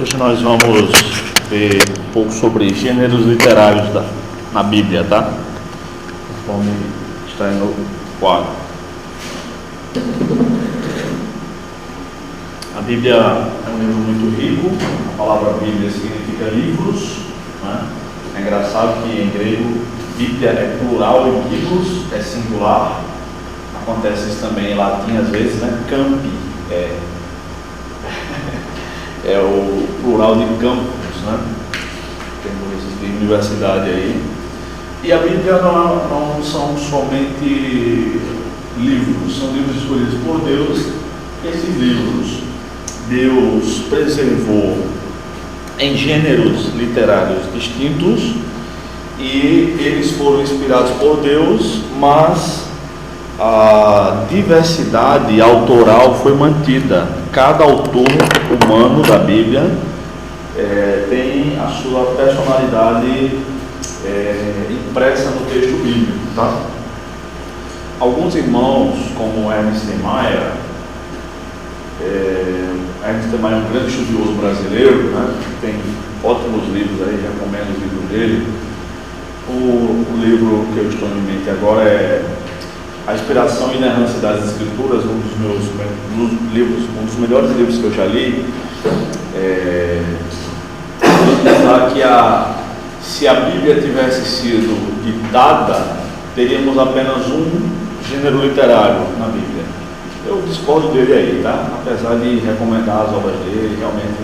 Hoje nós vamos ver um pouco sobre gêneros literários na Bíblia, tá? Conforme está aí no quadro. A Bíblia é um livro muito rico. A palavra Bíblia significa livros, né? É engraçado que em grego Bíblia é plural e biblos é singular. Acontece isso também em latim às vezes, né? Campi é o plural de campus, né? Temos de universidade aí. E a Bíblia não são somente livros, são livros escolhidos por Deus. Esses livros Deus preservou em gêneros literários distintos e eles foram inspirados por Deus, mas a diversidade autoral foi mantida. Cada autor humano da Bíblia tem a sua personalidade impressa no texto bíblico, tá? Alguns irmãos, como Ernest Meyer, Ernest Meyer é um grande estudioso brasileiro, né? Tem ótimos livros aí, recomendo os livros dele. O livro que eu estou em mente agora é A Inspiração e Inerrância das Escrituras, um dos melhores livros que eu já li. Pensar que se a Bíblia tivesse sido ditada, teríamos apenas um gênero literário na Bíblia. Eu discordo dele aí, tá? Apesar de recomendar as obras dele, realmente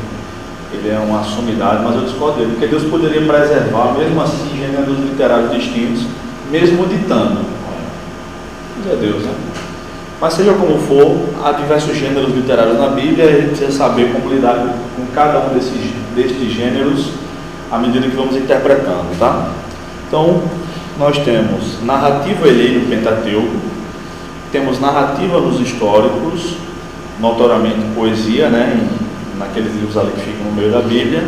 ele é uma sumidade, mas eu discordo dele, porque Deus poderia preservar, mesmo assim, gêneros literários distintos, mesmo ditando. É Deus, né? Mas seja como for, há diversos gêneros literários na Bíblia e a gente precisa saber como lidar com cada um destes gêneros à medida que vamos interpretando, tá? Então, nós temos narrativa alheia no Pentateuco, temos narrativa nos históricos, notoriamente poesia, né? Naqueles livros ali que ficam no meio da Bíblia,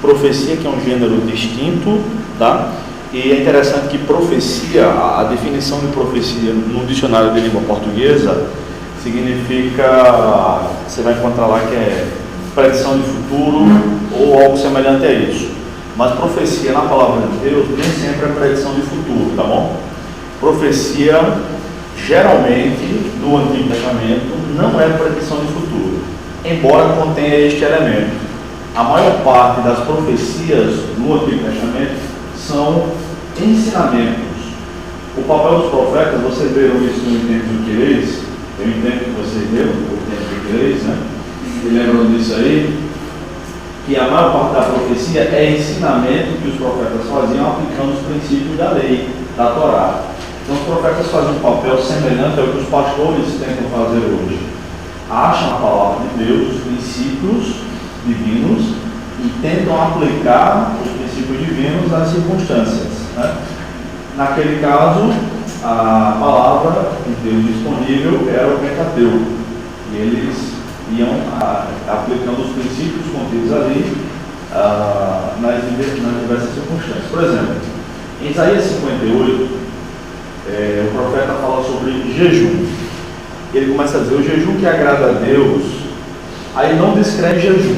profecia, que é um gênero distinto, tá? E é interessante que profecia, a definição de profecia no dicionário de língua portuguesa significa, você vai encontrar lá que é predição de futuro ou algo semelhante a isso. Mas profecia na palavra de Deus nem sempre é predição de futuro, tá bom? Profecia, geralmente, no Antigo Testamento, não é predição de futuro, embora contenha este elemento. A maior parte das profecias no Antigo Testamento são ensinamentos. O papel dos profetas, vocês viram isso no Intento do Quereis? Eu entendo que vocês viram o Intento do Quereis, né? E lembram disso aí? Que a maior parte da profecia é ensinamento que os profetas faziam aplicando os princípios da lei, da Torá. Então os profetas faziam um papel semelhante ao que os pastores tentam fazer hoje. Acham a palavra de Deus, os princípios divinos, e tentam aplicar os princípios divinos às circunstâncias, né? Naquele caso, a palavra de Deus disponível era o Pentateuco, e eles iam aplicando os princípios contidos ali nas diversas circunstâncias. Por exemplo, em Isaías 58, o profeta fala sobre jejum. Ele começa a dizer: o jejum que agrada a Deus. Aí não descreve jejum,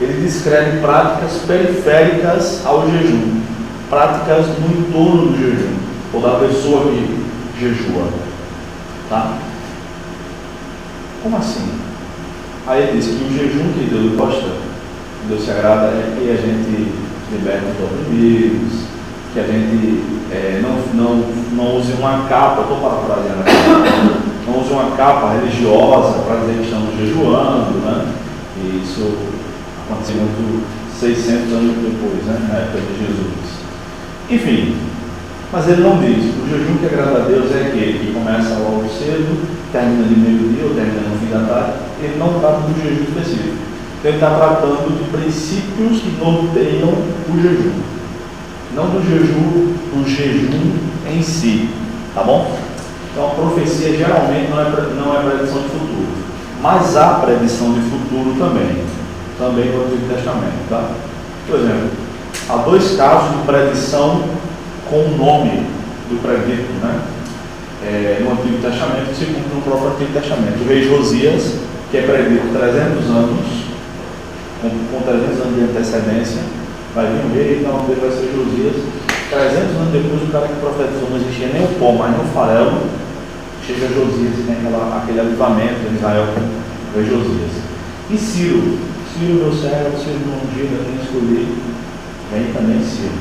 ele descreve práticas periféricas ao jejum, práticas no entorno do jejum, ou da pessoa que jejua, tá? Como assim? Aí ele diz que o jejum que Deus gosta, que Deus se agrada, é que a gente liberte os oprimidos, que a gente não use uma capa, estou parafraseando aqui, não use uma capa religiosa para dizer que estamos jejuando, né? E isso aconteceu muito 600 anos depois, né? Na época de Jesus. Enfim, mas ele não diz. O jejum que agrada a Deus é aquele que começa logo cedo, termina de meio-dia ou termina no fim da tarde. Ele não trata do jejum específico. Então ele está tratando de princípios que norteiam o jejum, não do jejum em si, tá bom? Então a profecia geralmente não é predição de futuro, mas há predição de futuro também no Antigo Testamento, tá? Por exemplo, há dois casos de predição com o nome do predito, né? No Antigo Testamento, que se cumpre no próprio Antigo Testamento. O rei Josias, que é predito 300 anos com 300 anos de antecedência, vai vir um rei, então o nome dele vai ser Josias. 300 anos depois, o cara que profetizou, não existia nem o pó, mas no farelo, chega Josias e tem aquele avivamento em Israel com Josias. E Ciro, meu servo, Ciro meu ungido, eu tenho escolhido, vem também Ciro.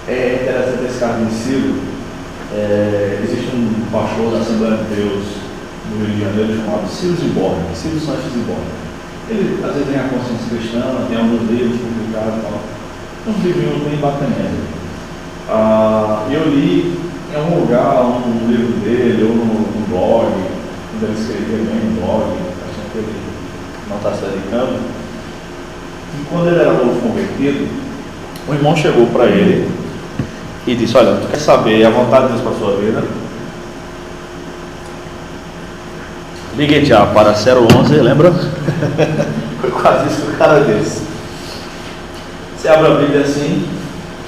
É interessante esse caso de Ciro. Existe um pastor da Assembleia de Deus no Rio de Janeiro chamado Ciro Ziborne, Ciro Sanches Ziborne. Ele às vezes tem a consciência cristã, tem alguns livros publicados e tal, uns livrinhos bem bacaninhos. Eu li em algum lugar um livro dele, ou no blog, quando ele escrevia bem no blog, achando que ele não está se dedicando. E quando ele era novo convertido, o irmão chegou para ele e disse: olha, tu quer saber a vontade de Deus para a sua vida? Ligue já para 011, lembra? Foi quase isso que o cara disse. Você abre a Bíblia assim,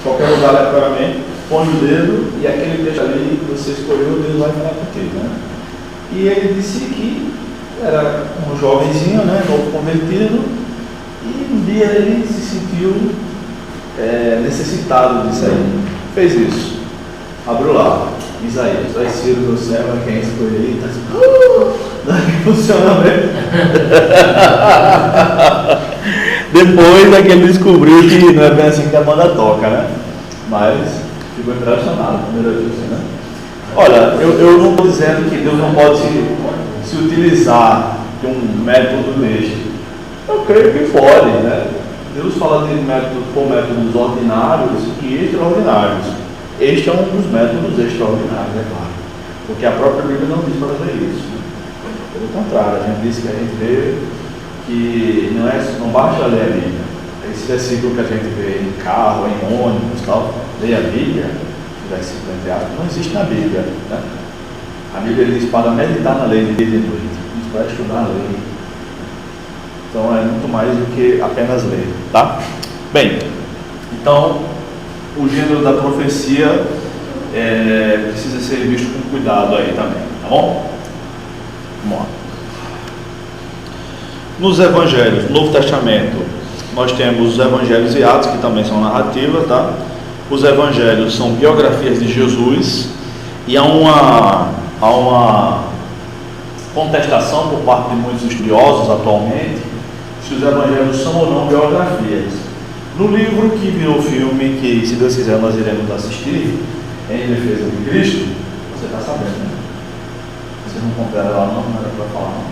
qualquer lugar aleatoriamente, põe o dedo e aquele texto ali que você escolheu, Deus vai falar contigo, né? E ele disse que era um jovenzinho, né, novo convertido, e um dia ele se sentiu necessitado disso aí. Fez isso. Abriu lá, Isaías, vai ser o céu, é quem escolher, tá assim, funciona mesmo. Depois é que ele descobriu que não é bem assim que a banda toca, né? Mas ficou impressionado, primeira vez, né? Olha, eu não estou dizendo que Deus não pode se utilizar de um método deste. Eu creio que pode, né? Deus fala de métodos ordinários e extraordinários. Este é um dos métodos extraordinários, é claro. Porque a própria Bíblia não diz para fazer isso. Pelo contrário, a gente diz que a gente vê que não basta ler a Bíblia. Esse versículo que a gente vê em carro, em ônibus e tal, ler a Bíblia, versículo entre aspas, não existe na Bíblia, né? A Bíblia diz para meditar na lei de dia e de noite, diz para estudar a lei. Então é muito mais do que apenas ler, tá? Bem, então o gênero da profecia precisa ser visto com cuidado aí também, tá bom? Vamos lá. Nos Evangelhos, Novo Testamento, nós temos os Evangelhos e Atos, que também são narrativas, tá? Os Evangelhos são biografias de Jesus, e há uma contestação por parte de muitos estudiosos atualmente se os Evangelhos são ou não biografias. No livro que virou filme, que se Deus quiser nós iremos assistir, Em Defesa de Cristo, você está sabendo, né? Vocês não compraram lá não era para falar não.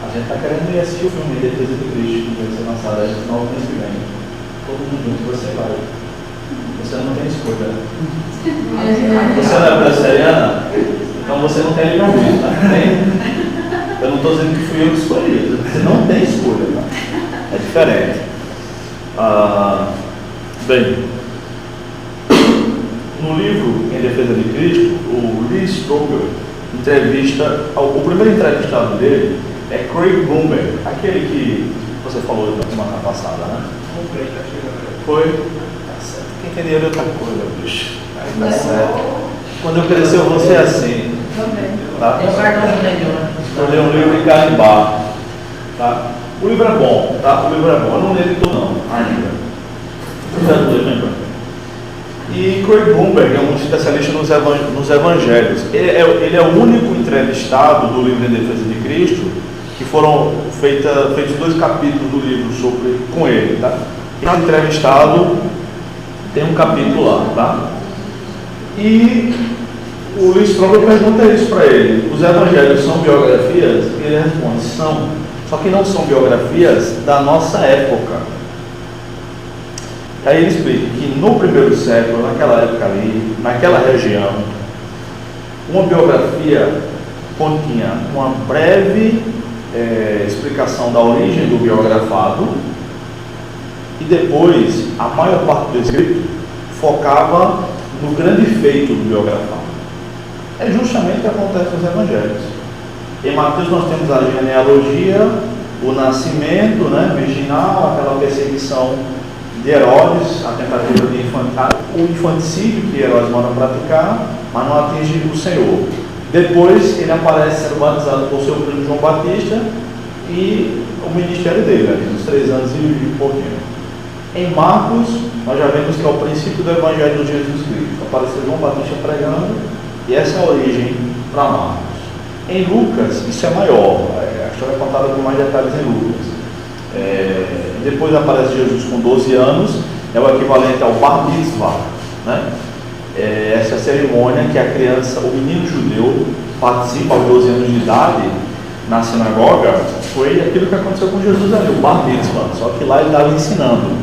A gente está querendo ir assistir o filme Em Defesa de Cristo, que vai ser lançado aí no final do mês que vem. Todo mundo junto você vai. Você não tem escolha. Você não é brasileira, então você não tem livramento, tá? Eu não estou dizendo que fui eu que escolhi, você não tem escolha, tá? É diferente. Bem, no livro Em Defesa de Cristo, o Lee Strobel entrevista, o primeiro entrevistado dele é Craig Blomberg, aquele que você falou na semana passada, né? Foi? Tá certo. Quem tem dinheiro é outra coisa, bicho. Aí tá certo. Quando eu crescer eu vou ser assim. Tá? Escolher um livro de carimbar. Tá? O livro é bom, tá? O livro é bom. Eu não li todo não, ainda. E Craig Blomberg é um especialista nos evangelhos. Ele é o único entrevistado do livro Em Defesa de Cristo que foram feitos 2 capítulos do livro com ele, tá? Cada entrevistado tem um capítulo lá, tá? E o Lee Strobel pergunta isso para ele: os evangelhos são biografias? Ele responde: são, só que não são biografias da nossa época. Aí ele explica que no primeiro século, naquela época ali, naquela região, uma biografia continha uma breve explicação da origem do biografado, e depois a maior parte do escrito focava no grande feito do biografado. É justamente o que acontece nos evangelhos. Em Mateus nós temos a genealogia, o nascimento, né, virginal, aquela perseguição de Herodes, a tentativa de o infanticídio que Herodes manda praticar, mas não atinge o Senhor. Depois ele aparece sendo batizado por seu primo João Batista, e o ministério dele, ali, uns 3 anos e pouquinho. Em Marcos, nós já vemos que é o princípio do Evangelho de Jesus Cristo. Apareceu João Batista pregando, e essa é a origem para Marcos. Em Lucas, isso é maior, a história é contada com mais detalhes em Lucas. Depois aparece Jesus com 12 anos, é o equivalente ao Bar Mitzvah, né? Essa cerimônia que a criança, o menino judeu, participa aos 12 anos de idade na sinagoga, foi aquilo que aconteceu com Jesus ali, o Bar Mitzvah, só que lá ele estava ensinando,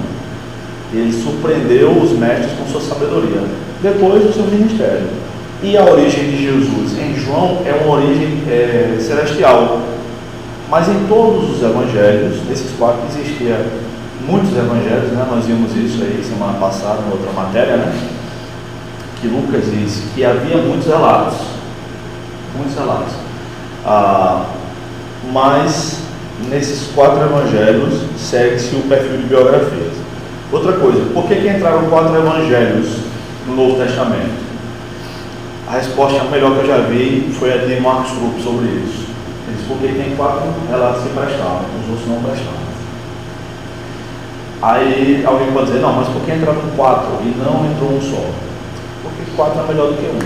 ele surpreendeu os mestres com sua sabedoria, depois do seu ministério. E a origem de Jesus em João é uma origem celestial, mas em todos os evangelhos, desses 4 existia muitos evangelhos, né? Nós vimos isso aí semana passada, em outra matéria, né? Que Lucas disse que havia muitos relatos, mas nesses 4 evangelhos segue-se o perfil de biografias. Outra coisa, por que entraram 4 evangelhos no Novo Testamento? A resposta melhor que eu já vi foi a de Marcos Trupp sobre isso. Ele disse, porque tem 4 relatos que prestavam, os outros não prestavam. Aí alguém pode dizer, não, mas por que entraram 4 e não entrou um só? Porque 4 é melhor do que 1.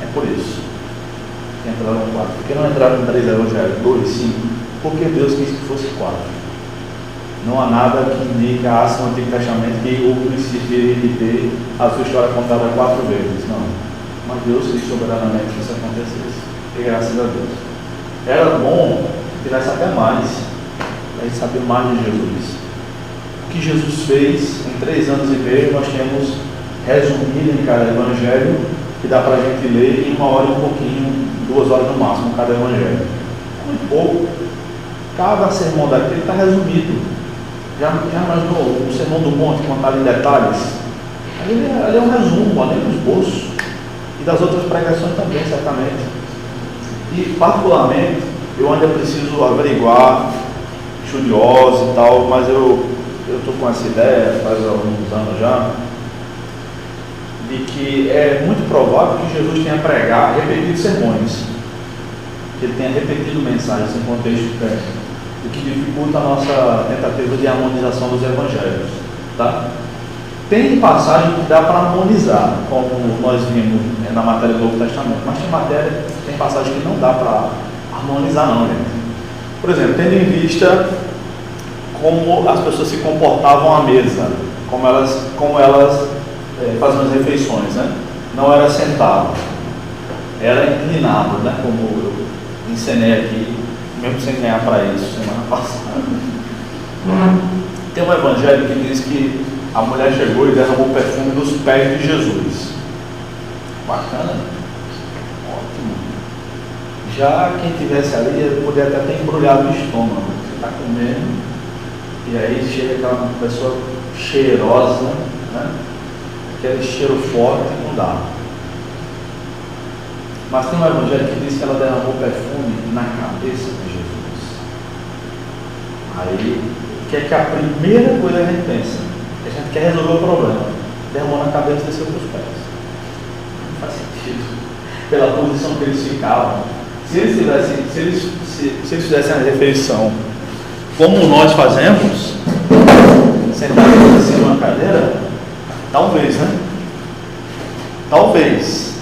É por isso que entraram 4. Por que não entraram 3 evangelhos, 2, 5? Porque Deus quis que fosse 4. Não há nada que indique no Antigo Testamento que o princípio de ter a sua história contada 4 vezes. Não. Mas Deus quis soberanamente que isso acontecesse. E graças a Deus. Era bom que tivesse até mais, para a gente saber mais de Jesus. O que Jesus fez em 3 anos e meio, nós temos resumido em cada evangelho, que dá para a gente ler em 1 hora e um pouquinho, 2 horas no máximo, cada evangelho. Muito pouco. Cada sermão daquele está resumido. Já imaginou o sermão do monte contado em detalhes? Ali é um resumo, ali é um esboço. E das outras pregações também, certamente. E, particularmente, eu ainda preciso averiguar, estudiosos e tal, mas eu estou com essa ideia, faz alguns anos já, de que é muito provável que Jesus tenha repetido sermões, que ele tenha repetido mensagens em contexto técnico, o que dificulta a nossa tentativa de harmonização dos evangelhos. Tá? Tem passagem que dá para harmonizar, como nós vimos na matéria do Novo Testamento, mas tem passagem que não dá para harmonizar não, gente. Por exemplo, tendo em vista como as pessoas se comportavam à mesa, como elas faziam as refeições, né? Não era sentado, era inclinado, né? Como eu ensinei aqui, mesmo sem ganhar para isso semana passada. Tem um evangelho que diz que a mulher chegou e derramou o perfume nos pés de Jesus. Bacana, ótimo. Já quem estivesse ali poderia até ter embrulhado o estômago. Você está comendo e aí chega aquela pessoa cheirosa, né? Aquele cheiro forte, não dá. Mas tem um evangelho que diz que ela derramou perfume na cabeça de Jesus. Aí, o que é que a primeira coisa que a gente pensa? A gente quer resolver o problema. Derramou na cabeça e desceu para os pés. Não faz sentido. Pela posição que eles ficavam. Se eles fizessem a refeição como nós fazemos, sentados em cima de uma cadeira, talvez, né? Talvez.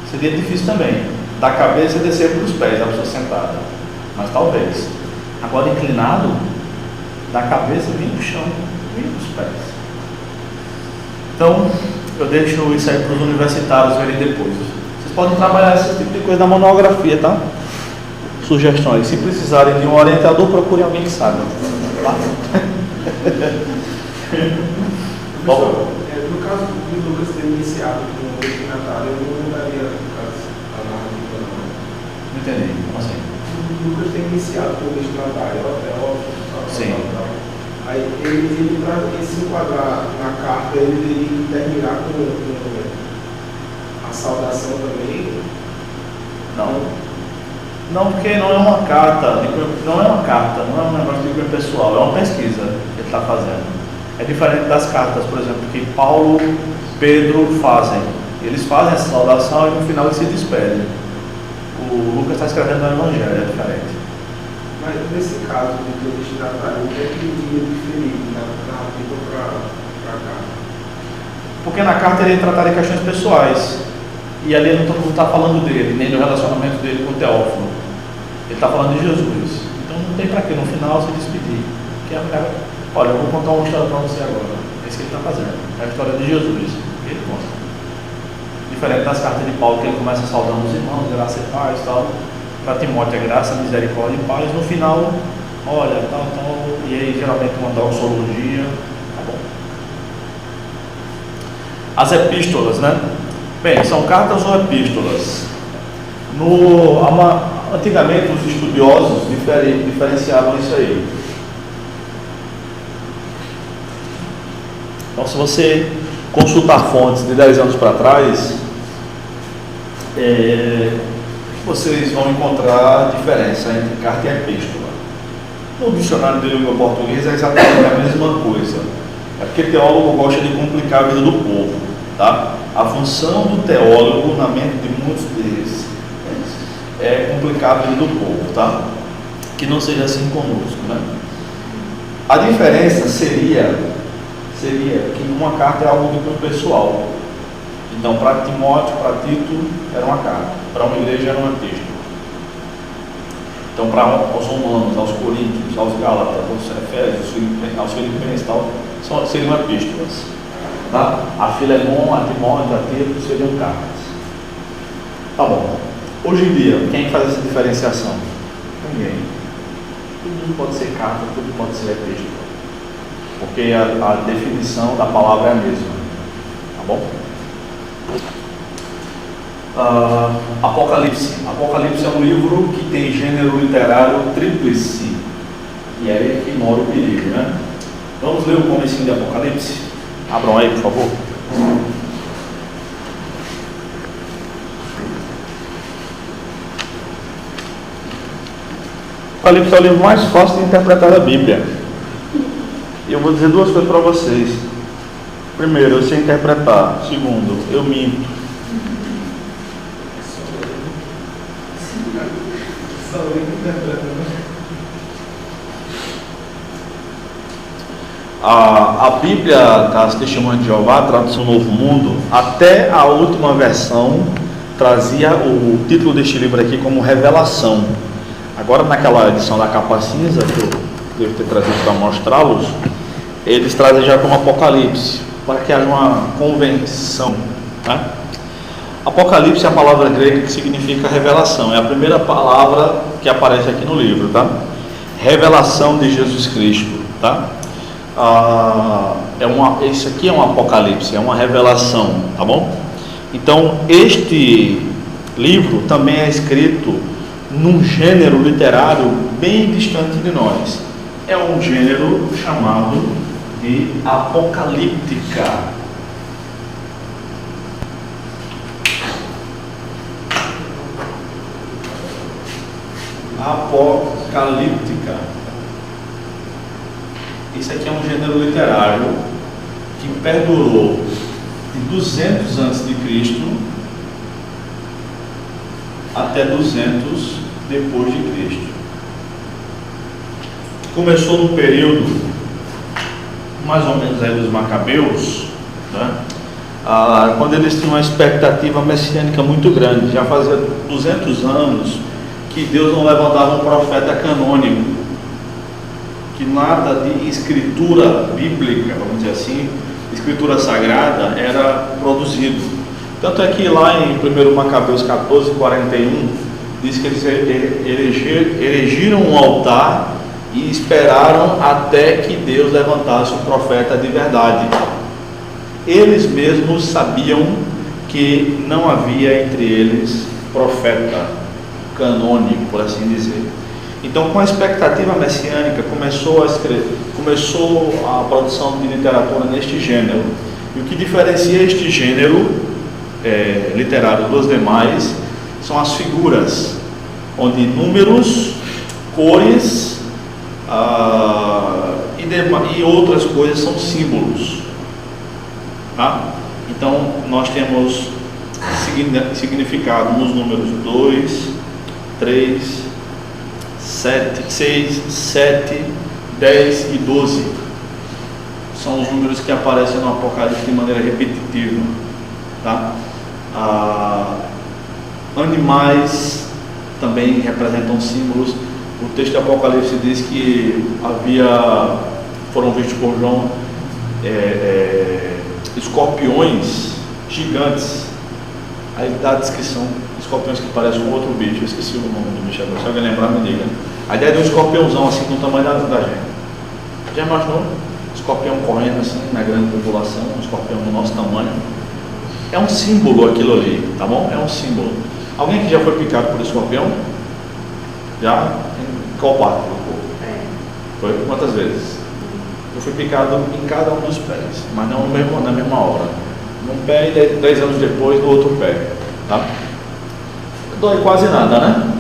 Seria difícil também. Da cabeça descer para os pés, a pessoa sentada. Mas talvez. Agora inclinado, da cabeça vinha para o chão, vinha para os pés. Então, eu deixo isso aí para os universitários verem depois. Vocês podem trabalhar esse tipo de coisa na monografia, tá? Sugestões. Se precisarem de um orientador, procure alguém que sabe. Tá? Bom, no caso do Lucas ter iniciado com o destinatário, eu não mudaria a narrativa, não. Não entendi. Como assim? O Lucas tem iniciado com o destinatário, hotel, sim. Aí ele para se enquadrar na carta, ele teria que terminar com a saudação também. Não, porque não é uma carta, não é um negócio de cunho pessoal, é uma pesquisa que ele está fazendo. É diferente das cartas, por exemplo, que Paulo, Pedro fazem. Eles fazem essa saudação e no final eles se despedem. O Lucas está escrevendo no Evangelho, é diferente. Mas nesse caso de ter o destinatário, o que é que iria diferir na narrativa para cá? Porque na carta ele trataria questões pessoais. E ali ele não está falando dele, nem do relacionamento dele com o Teófilo. Ele está falando de Jesus. Então não tem para que no final se despedir. Porque a cara, olha, eu vou contar uma história para você agora. É isso que ele está fazendo. É a história de Jesus. Ele conta. Diferente das cartas de Paulo, que ele começa saudando os irmãos, graça e paz e tal. Para Timóteo é graça, misericórdia e paz. No final, olha, tal, e aí geralmente uma doxologia. Tá bom? As epístolas, né? Bem, são cartas ou epístolas? Antigamente os estudiosos diferenciavam isso aí. Então, se você consultar fontes de 10 anos para trás, vocês vão encontrar diferença entre carta e epístola. No dicionário de língua portuguesa é exatamente a mesma coisa. É porque teólogo gosta de complicar a vida do povo, tá? A função do teólogo na mente de muitos deles é complicar a vida do povo, tá? Que não seja assim conosco, né? A diferença seria que uma carta é algo muito pessoal. Então, para Timóteo, para Tito, era uma carta. Para uma igreja, era uma epístola. Então, para aos romanos, aos coríntios, aos gálatas, aos efésios, aos filipenses, tal, seriam epístolas. Tá? A Filemon, a Timóteo, a Tito seriam cartas. Tá bom. Hoje em dia, quem faz essa diferenciação? Ninguém. Tudo pode ser carta, tudo pode ser epístola. Porque a definição da palavra é a mesma. Tá bom? Apocalipse. Apocalipse é um livro que tem gênero literário tríplice. E é aí que mora o perigo, né? Vamos ler o comecinho de Apocalipse? Abram aí, por favor. Apocalipse é o livro mais fácil de interpretar da Bíblia. E eu vou dizer duas coisas para vocês. Primeiro, eu sei interpretar. Segundo, eu minto. A Bíblia das Testemunhas de Jeová, tradução Novo Mundo, até a última versão trazia o título deste livro aqui como Revelação. Agora, naquela edição da capa cinza, que eu devo ter trazido para mostrá-los, eles trazem já como Apocalipse, para que haja uma convenção, né? Apocalipse é a palavra grega que significa revelação, é a primeira palavra que aparece aqui no livro, tá? Revelação de Jesus Cristo, tá? Isso aqui é um apocalipse, é uma revelação, tá bom? Então, este livro também é escrito num gênero literário bem distante de nós. É um gênero chamado de apocalíptica. Apocalíptica. Isso aqui é um gênero literário que perdurou de 200 a.C. até 200 depois de Cristo. Começou no período mais ou menos aí dos Macabeus, né? Quando eles tinham uma expectativa messiânica muito grande. Já fazia 200 anos que Deus não levantava um profeta canônico, que nada de escritura bíblica, vamos dizer assim, escritura sagrada, era produzido. Tanto é que lá em 1 Macabeus 14:41 diz que eles erigiram um altar e esperaram até que Deus levantasse um profeta de verdade. Eles mesmos sabiam que não havia entre eles profeta canônico, por assim dizer. Então, com a expectativa messiânica, começou a produção de literatura neste gênero. E o que diferencia este gênero literário dos demais são as figuras, onde números, cores e outras coisas são símbolos, tá? Então, nós temos significado nos números 2, 3, 6, 7, 10 e 12 são os números que aparecem no Apocalipse de maneira repetitiva, tá? Animais também representam símbolos. O texto do Apocalipse diz que foram vistos por João escorpiões gigantes. Aí dá a descrição: escorpiões que parecem com outro bicho. Eu esqueci o nome do bicho agora, se alguém lembrar me diga. A ideia de um escorpiãozão assim, do tamanho da gente. Já imaginou? Escorpião correndo assim na grande população, um escorpião do nosso tamanho. É um símbolo aquilo ali, tá bom? É um símbolo. Alguém que já foi picado por escorpião? Já? Em qual parte do corpo? Foi? Quantas vezes? Eu fui picado em cada um dos pés, mas não na mesma hora. Num pé e 10 anos depois no outro pé, tá? Dói quase nada, né?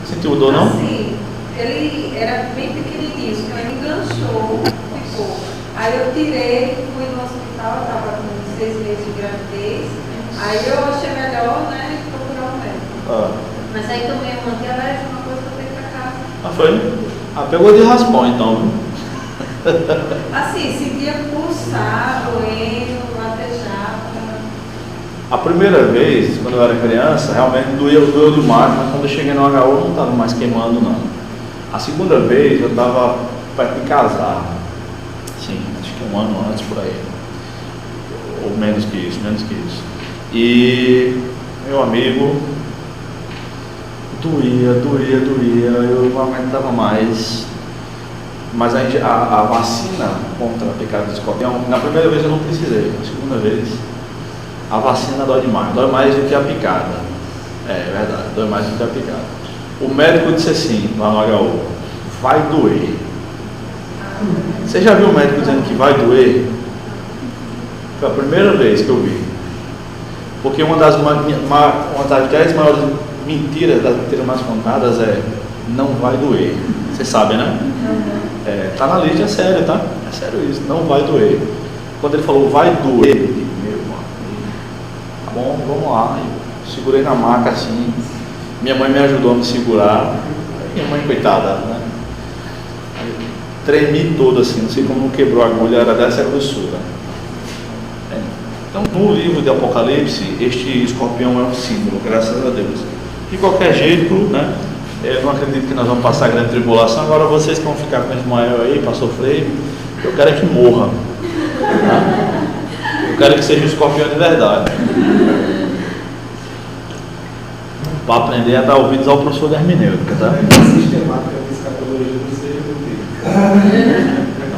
Sentiu dor, não? Sim, ele era bem pequenininho, então ele enganchou, ficou. Aí eu tirei, fui no hospital, estava com 6 meses de gravidez. Aí eu achei melhor, né, procurar um médico. Mas aí tomei uma antialérgica, uma coisa que eu tenho pra casa. Foi? Pegou de raspão então, viu? Assim, sentia pulsar, doendo, latejava. A primeira vez, quando eu era criança, realmente doeu demais, mas quando eu cheguei no HU eu não estava mais queimando não. A segunda vez eu estava perto de casar. Sim, acho que 1 ano antes por aí. Ou menos que isso. E meu amigo, doía, eu não aguentava mais. Mas a vacina contra a picada de escorpião, na primeira vez eu não precisei, na segunda vez a vacina dói mais do que a picada. É verdade, dói mais do que a picada. O médico disse assim, lá no HU: vai doer. Você já viu o médico dizendo que vai doer? Foi a primeira vez que eu vi. Porque uma das 10 maiores mentiras, das mentiras mais contadas é: não vai doer. Vocês sabem, né? Tá na lista, é sério, tá? É sério isso, não vai doer. Quando ele falou vai doer, eu digo: meu irmão, tá bom, vamos lá. Eu segurei na maca assim, minha mãe me ajudou a me segurar. Minha mãe, coitada, né? Tremi todo assim, não sei como não quebrou a agulha, era dessa grossura. Então, no livro de Apocalipse, este escorpião é um símbolo, graças a Deus. De qualquer jeito, né? Eu não acredito que nós vamos passar grande tribulação. Agora vocês que vão ficar com Ismael aí para sofrer, eu quero é que morra, tá? Eu quero que seja um escorpião de verdade, para aprender a dar ouvidos ao professor da hermenêutica, tá? Sistemática de escatologia não seja do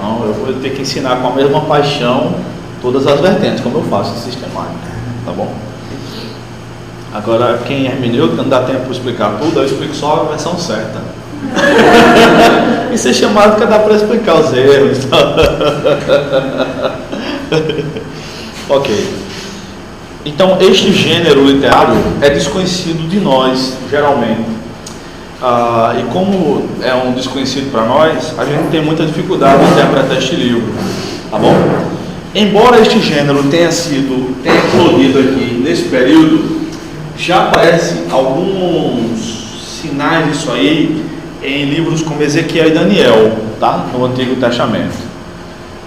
Não, eu vou ter que ensinar com a mesma paixão todas as vertentes, como eu faço em sistemática, tá bom? Agora, quem é hermenêutica não dá tempo para explicar tudo, eu explico só a versão certa. E ser chamado que dá para explicar os erros. Ok. Então, este gênero literário é desconhecido de nós, geralmente. E como é um desconhecido para nós, a gente tem muita dificuldade em interpretar este livro, tá bom? Embora este gênero tenha eclodido aqui nesse período, já aparecem alguns sinais disso aí em livros como Ezequiel e Daniel, tá? No Antigo Testamento.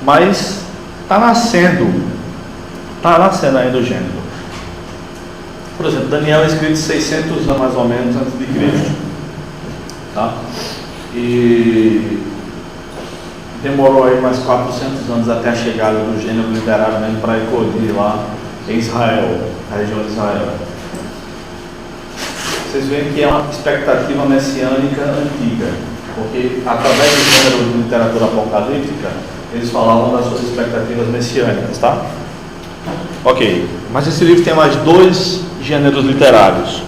Mas está nascendo ainda o gênero. Por exemplo, Daniel é escrito 600 anos mais ou menos antes de Cristo, tá? E demorou aí mais 400 anos até a chegada do gênero literário mesmo para eclodir lá em Israel, na região de Israel. Vocês veem que é uma expectativa messiânica antiga, porque através do gênero de literatura apocalíptica, eles falavam das suas expectativas messiânicas, tá? Ok, mas esse livro tem mais 2 gêneros literários.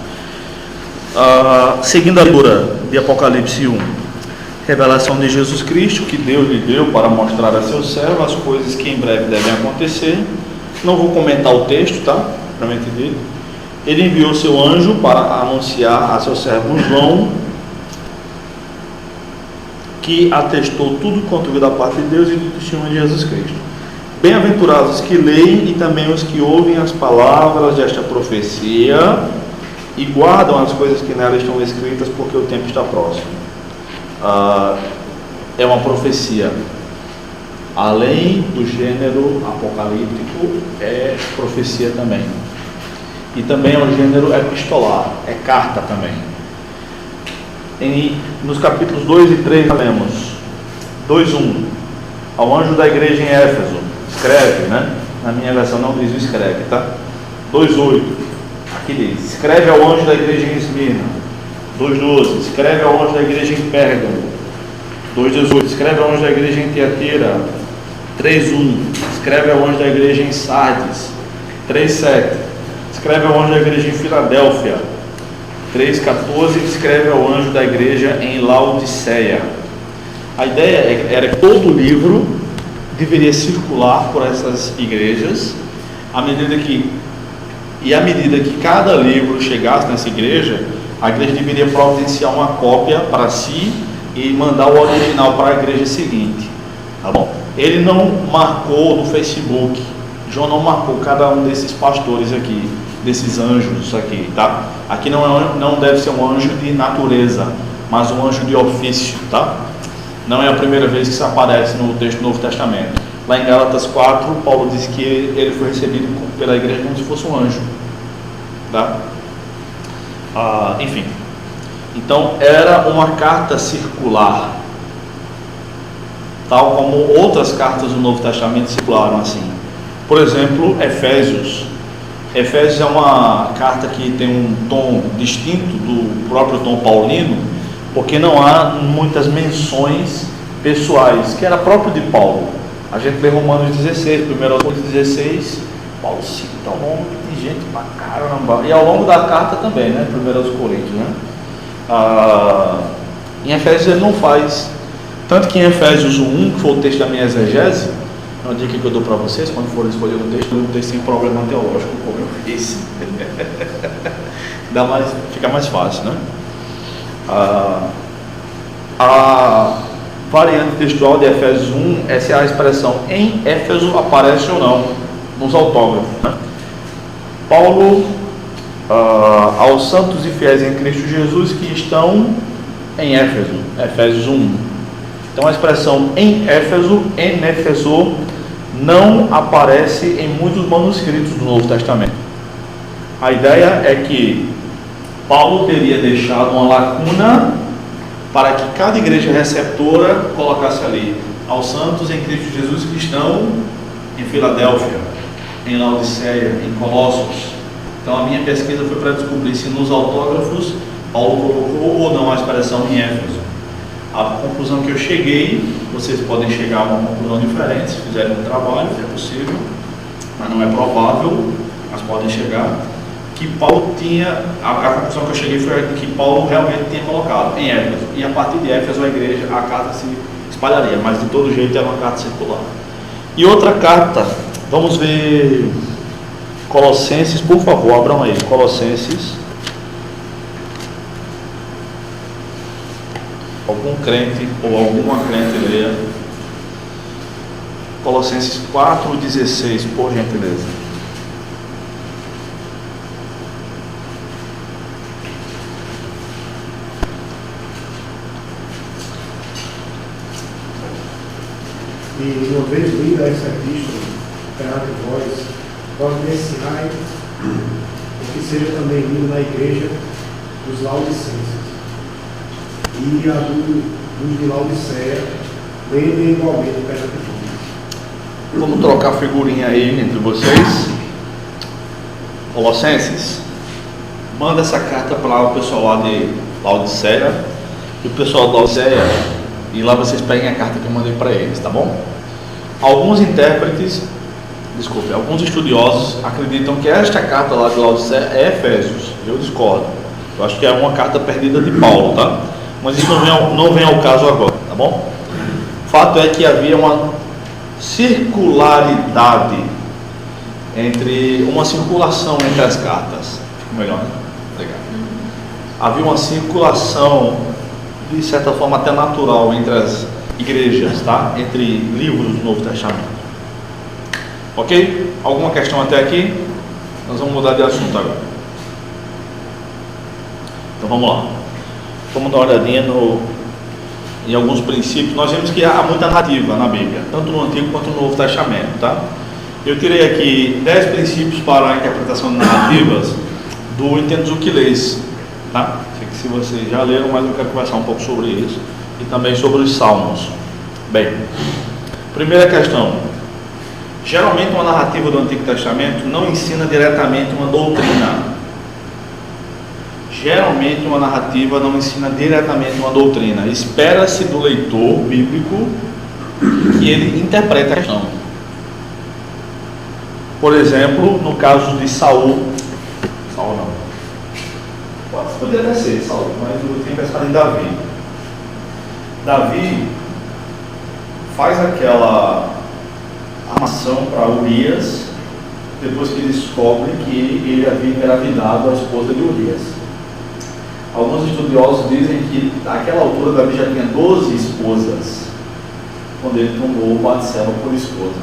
Seguindo a leitura de Apocalipse 1, revelação de Jesus Cristo, que Deus lhe deu para mostrar a seu servo as coisas que em breve devem acontecer. Não vou comentar o texto, tá? Propriamente dito. Ele enviou seu anjo para anunciar a seu servo João, que atestou tudo quanto veio da parte de Deus e do testemunho de Jesus Cristo. Bem-aventurados os que leem e também os que ouvem as palavras desta profecia e guardam as coisas que nela estão escritas, porque o tempo está próximo. É uma profecia. Além do gênero apocalíptico, é profecia também. E também é um gênero epistolar, é carta também. Nos capítulos 2 e 3 lemos 2:1. Ao anjo da igreja em Éfeso, escreve, né? Na minha versão não diz o escreve, tá? 2:8, aqui diz: escreve ao anjo da igreja em Esmirna. 2:12, escreve ao anjo da igreja em Pérgamo. 2:18, escreve ao anjo da igreja em Tiatira. 3:1, escreve ao anjo da igreja em Sardes. 3:7, escreve ao anjo da igreja em Filadélfia. 3:14, escreve ao anjo da igreja em Laodiceia. A ideia era que todo o livro deveria circular por essas igrejas, à medida que cada livro chegasse nessa igreja, a igreja deveria providenciar uma cópia para si e mandar o original para a igreja seguinte, tá bom? Ele não marcou no Facebook, João não marcou cada um desses pastores aqui, desses anjos aqui, tá? Aqui não deve ser um anjo de natureza, mas um anjo de ofício, tá? Não é a primeira vez que isso aparece no texto do Novo Testamento. Lá em Gálatas 4, Paulo diz que ele foi recebido pela igreja como se fosse um anjo, tá? Enfim, então era uma carta circular, tal como outras cartas do Novo Testamento circularam assim. Por exemplo, Efésios é uma carta que tem um tom distinto do próprio tom paulino, porque não há muitas menções pessoais, que era próprio de Paulo. A gente lê Romanos 16, 1 Coríntios 16, Paulo cita o nome de gente pra caramba, e ao longo da carta também, né? 1 Coríntios, né? Em Efésios ele não faz, tanto que em Efésios 1, que foi o texto da minha exegese, uma dica que eu dou para vocês, quando for escolher um texto sem problema teológico, como eu fiz. Fica mais fácil, né? A variante textual de Efésios 1 é se a expressão em Éfeso aparece ou não nos autógrafos, né? Paulo, aos santos e fiéis em Cristo Jesus que estão em Éfeso, Efésios 1. Então a expressão em Éfeso, em Éfeso, não aparece em muitos manuscritos do Novo Testamento. A ideia é que Paulo teria deixado uma lacuna para que cada igreja receptora colocasse ali: aos santos em Cristo Jesus que estão em Filadélfia, em Laodiceia, em Colossos. Então a minha pesquisa foi para descobrir se nos autógrafos Paulo colocou ou não a expressão em Éfeso. A conclusão que eu cheguei, vocês podem chegar a uma conclusão diferente se fizerem um trabalho, se é possível, mas não é provável, mas podem chegar, que Paulo tinha, a conclusão que eu cheguei foi que Paulo realmente tinha colocado em Éfeso, e a partir de Éfeso a igreja, a carta se espalharia, mas de todo jeito era uma carta circular. E outra carta, vamos ver Colossenses, por favor, abram aí, Colossenses. Algum crente ou alguma crente leia Colossenses 4:16, por gentileza. E uma vez lida essa epístola perante vós, providenciai o que seja também lido na igreja dos Laodicenses e a dos de Laodiceia, lendo igualmente perante vós. Vamos trocar figurinha aí entre vocês. Colossenses, manda essa carta para o pessoal lá de Laodiceia, e o pessoal de Laodiceia, e lá vocês peguem a carta que eu mandei para eles, tá bom? Alguns estudiosos acreditam que esta carta lá de Laodiceia é Efésios. Eu discordo. Eu acho que é uma carta perdida de Paulo, tá? Mas isso não vem ao caso agora, tá bom? O fato é que havia uma circularidade uma circulação entre as cartas. Fica melhor, né? Obrigado. Havia uma circulação, de certa forma até natural, entre as igrejas, tá? Entre livros do Novo Testamento. Ok? Alguma questão até aqui? Nós vamos mudar de assunto agora. vamos lá. Vamos dar uma olhadinha em alguns princípios. Nós vemos que há muita narrativa na Bíblia, tanto no Antigo quanto no Novo Testamento, tá? Eu tirei aqui 10 princípios para a interpretação de narrativas do Entenda o que Lês, tá? Sei que se vocês já leram, mas eu quero conversar um pouco sobre isso e também sobre os Salmos. Bem, primeira questão. Geralmente uma narrativa do Antigo Testamento não ensina diretamente uma doutrina. Geralmente uma narrativa não ensina diretamente uma doutrina. Espera-se do leitor bíblico que ele interprete a questão. Por exemplo, no caso de Saul não. Poderia até ser Saul, mas eu tenho pensado em Davi. Davi faz aquela armação para Urias depois que descobre que ele havia engravidado a esposa de Urias. Alguns estudiosos dizem que naquela altura Davi já tinha 12 esposas quando ele tomou Batseba por esposa.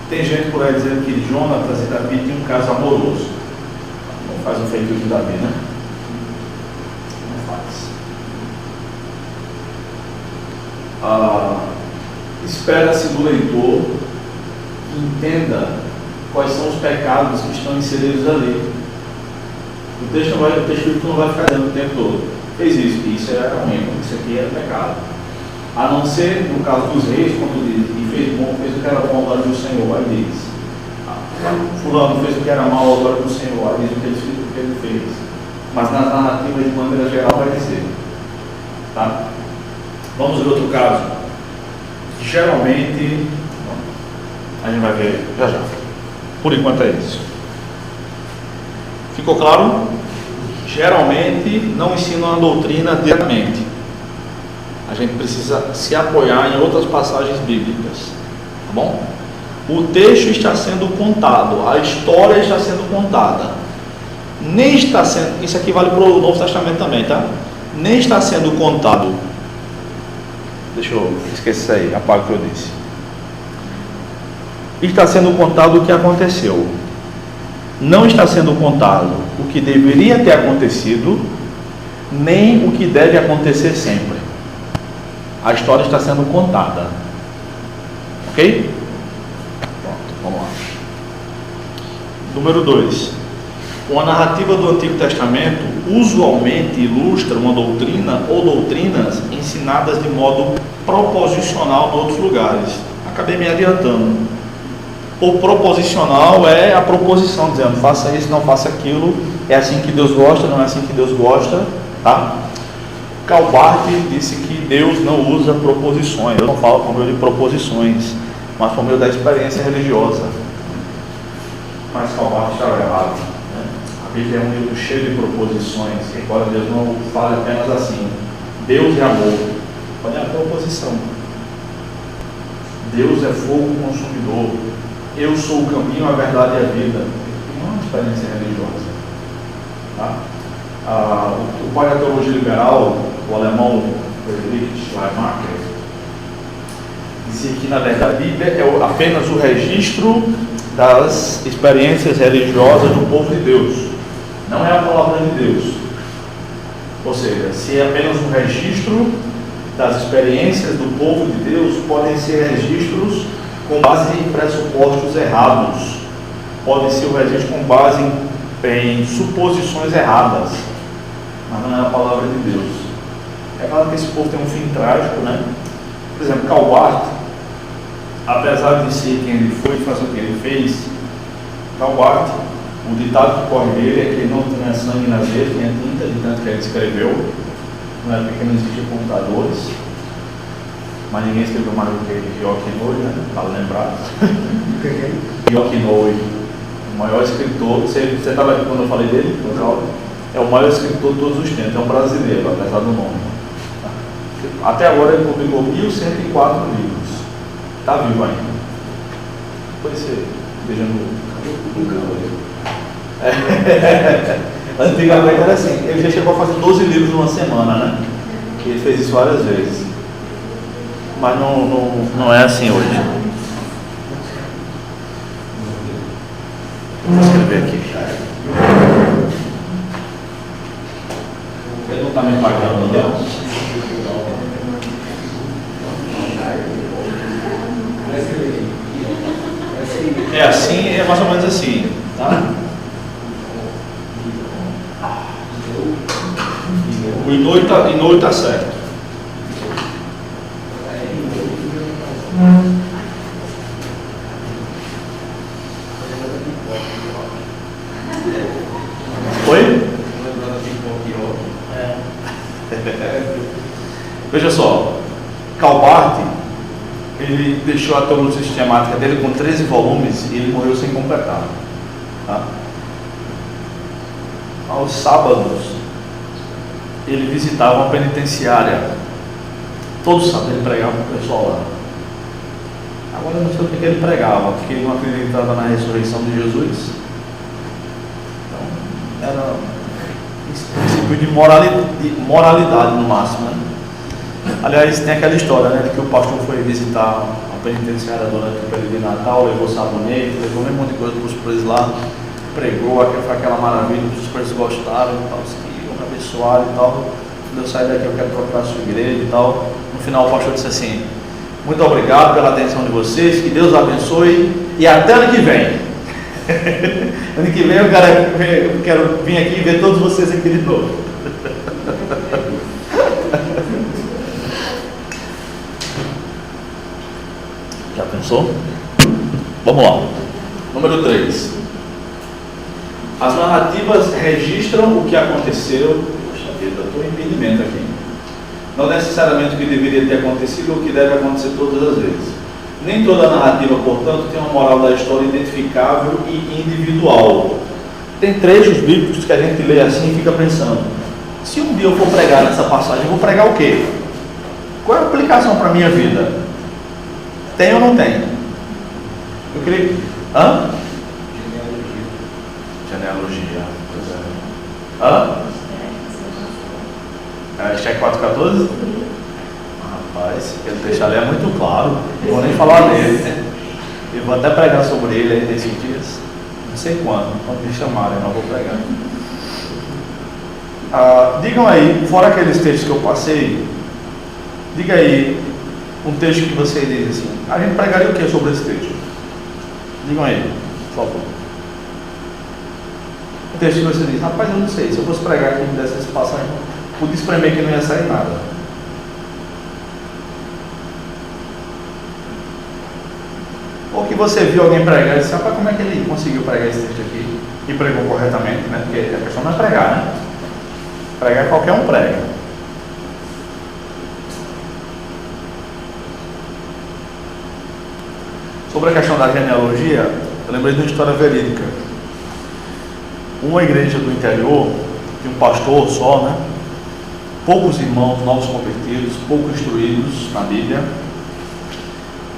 Tem gente por aí dizendo que Jonatas e Davi tinham um caso amoroso. Não faz o feito de Davi, né? Não faz. Espera-se do leitor que entenda quais são os pecados que estão inseridos ali. O texto bíblico não vai ficar dando o tempo todo. Fez isso era ruim, isso aqui era pecado. A não ser no caso dos reis, quando diz, e fez o que era bom aos olhos do Senhor, aí diz. Fulano fez o que era mal aos olhos do Senhor, aí diz o que ele fez. Mas nas narrativas, de maneira geral, vai dizer. Tá? Vamos ver outro caso. Geralmente, a gente vai ver já. Por enquanto é isso. Ficou claro? Geralmente não ensinam a doutrina diretamente. A gente precisa se apoiar em outras passagens bíblicas. Tá bom? O texto está sendo contado, a história está sendo contada. Nem está sendo, isso aqui vale para o Novo Testamento também, tá? Nem está sendo contado. Deixa eu esquecer aí, apaga o que eu disse. Está sendo contado o que aconteceu. Não está sendo contado o que deveria ter acontecido, nem o que deve acontecer sempre. A história está sendo contada. Ok? Pronto, vamos lá. Número 2. Uma narrativa do Antigo Testamento usualmente ilustra uma doutrina ou doutrinas ensinadas de modo proposicional em outros lugares. Acabei me adiantando. O proposicional é a proposição, dizendo faça isso, não faça aquilo, é assim que Deus gosta, não é assim que Deus gosta, tá? Karl Barth disse que Deus não usa proposições. Eu não falo por meio de proposições, mas por meio da experiência religiosa. Mas Karl Barth estava errado, né? A Bíblia é um livro cheio de proposições, embora Deus não fale apenas assim. Deus é amor. Olha a proposição. Deus é fogo consumidor. Eu sou o caminho, a verdade e a vida. Não é uma experiência religiosa. Tá? O pai da teologia liberal, o alemão Friedrich Schleiermacher, dizia que na verdade a Bíblia é apenas o registro das experiências religiosas do povo de Deus. Não é a palavra de Deus. Ou seja, se é apenas um registro das experiências do povo de Deus, podem ser registros com base em pressupostos errados, pode ser o registro com base em suposições erradas, mas não é a palavra de Deus. É claro que esse povo tem um fim trágico, né? Por exemplo, Karl Barth, apesar de ser quem ele foi, de fazer o que ele fez, Karl Barth, o ditado que corre dele é que ele não tinha sangue nas veias, tinha tinta, de tanto que ele escreveu. Na época que não existiam computadores, mas ninguém escreveu mais do que Joachim Noy, né? Para lembrar. Joachim Noy, o maior escritor. Você estava aqui quando eu falei dele? É o maior escritor de todos os tempos, é um brasileiro, apesar do nome. Até agora ele publicou 1104 livros. Está vivo ainda. Depois você veja no canal. Antigamente era assim, ele já chegou a fazer 12 livros numa semana, né? Ele fez isso várias vezes. Mas não é assim hoje. Vou escrever aqui. me pagando, não? É assim, é mais ou menos assim, tá? O Inoi tá certo. Oi? Veja só, Calbart, ele deixou a teologia sistemática dele com 13 volumes e ele morreu sem completar. Tá? Aos sábados, ele visitava uma penitenciária. Todos sábados ele pregava para o pessoal lá. Agora eu não sei o que ele pregava, porque ele não acreditava na ressurreição de Jesus. Então, era princípio de moralidade no máximo, né? Aliás, tem aquela história, né, de que o pastor foi visitar a penitenciária durante o período de Natal, levou sabonete, levou um monte de coisa para os presos lá, pregou, foi aquela maravilha, os presos gostaram e tal, que abençoaram e tal. Quando eu sair daqui eu quero procurar a sua igreja e tal. No final o pastor disse assim: muito obrigado pela atenção de vocês, que Deus abençoe e até ano que vem. Ano que vem eu quero vir aqui e ver todos vocês aqui de novo. Já pensou? Vamos lá. Número 3. As narrativas registram o que aconteceu. Poxa vida, estou em impedimento aqui. Não necessariamente o que deveria ter acontecido ou o que deve acontecer todas as vezes. Nem toda narrativa, portanto, tem uma moral da história identificável e individual. Tem trechos bíblicos que a gente lê assim e fica pensando: se um dia eu for pregar nessa passagem, eu vou pregar o quê? Qual é a aplicação para a minha vida? Tem ou não tem? Eu queria... Hã? Genealogia. Pois é. Hã? Cheque 414? Rapaz, aquele texto ali é muito claro. Não vou nem falar dele. Eu vou até pregar sobre ele aí nesses dias. Não sei quando me chamarem, eu não vou pregar. Digam aí, fora aqueles textos que eu passei, diga aí um texto que você diz assim: a gente pregaria o que sobre esse texto? Digam aí, por favor. Um texto que você diz: rapaz, eu não sei, se eu fosse pregar aqui e me desse esse passagem, podia espremer que não ia sair nada. Ou que você viu alguém pregar e disse: rapaz, como é que ele conseguiu pregar esse texto aqui e pregou corretamente, né? Porque a questão não é pregar, né? Pregar qualquer um prega. Sobre a questão da genealogia, eu lembrei de uma história verídica. Uma igreja do interior, de um pastor só, né? Poucos irmãos novos convertidos, pouco instruídos na Bíblia.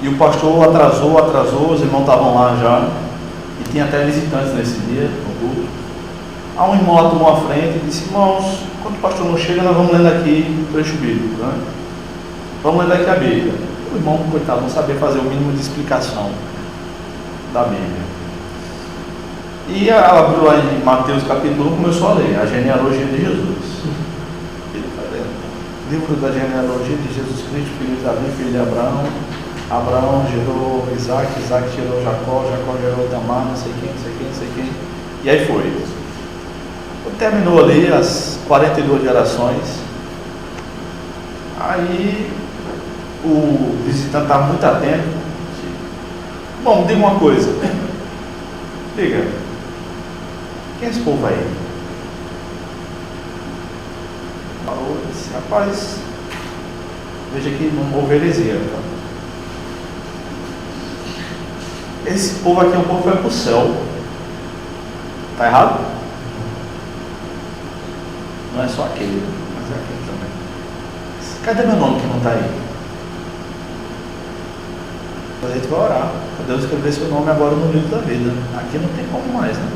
E o pastor atrasou, os irmãos estavam lá já, e tinha até visitantes nesse dia, no culto. Aí um irmão lá tomou a frente e disse: irmãos, quando o pastor não chega, nós vamos lendo aqui o trecho bíblico, né? Vamos lendo aqui a Bíblia. O irmão, coitado, não sabia fazer o mínimo de explicação da Bíblia. E abriu lá em Mateus capítulo 1, começou a ler a genealogia de Jesus. Livro da genealogia de Jesus Cristo, filho de Davi, filho de Abraão. Abraão gerou Isaac, Isaac gerou Jacó, Jacó gerou Tamar, não sei quem. E aí foi. Terminou ali as 42 gerações. Aí o visitante estava muito atento. Bom, diga uma coisa. Diga, quem é esse povo aí? Falou, disse: rapaz, veja que não houve heresia. Esse povo aqui é um povo que vai para o céu. Está errado? Não é só aquele, mas é aquele também. Cadê meu nome que não está aí? A gente vai orar para Deus escrever seu nome agora no livro da vida. Aqui não tem como mais, né?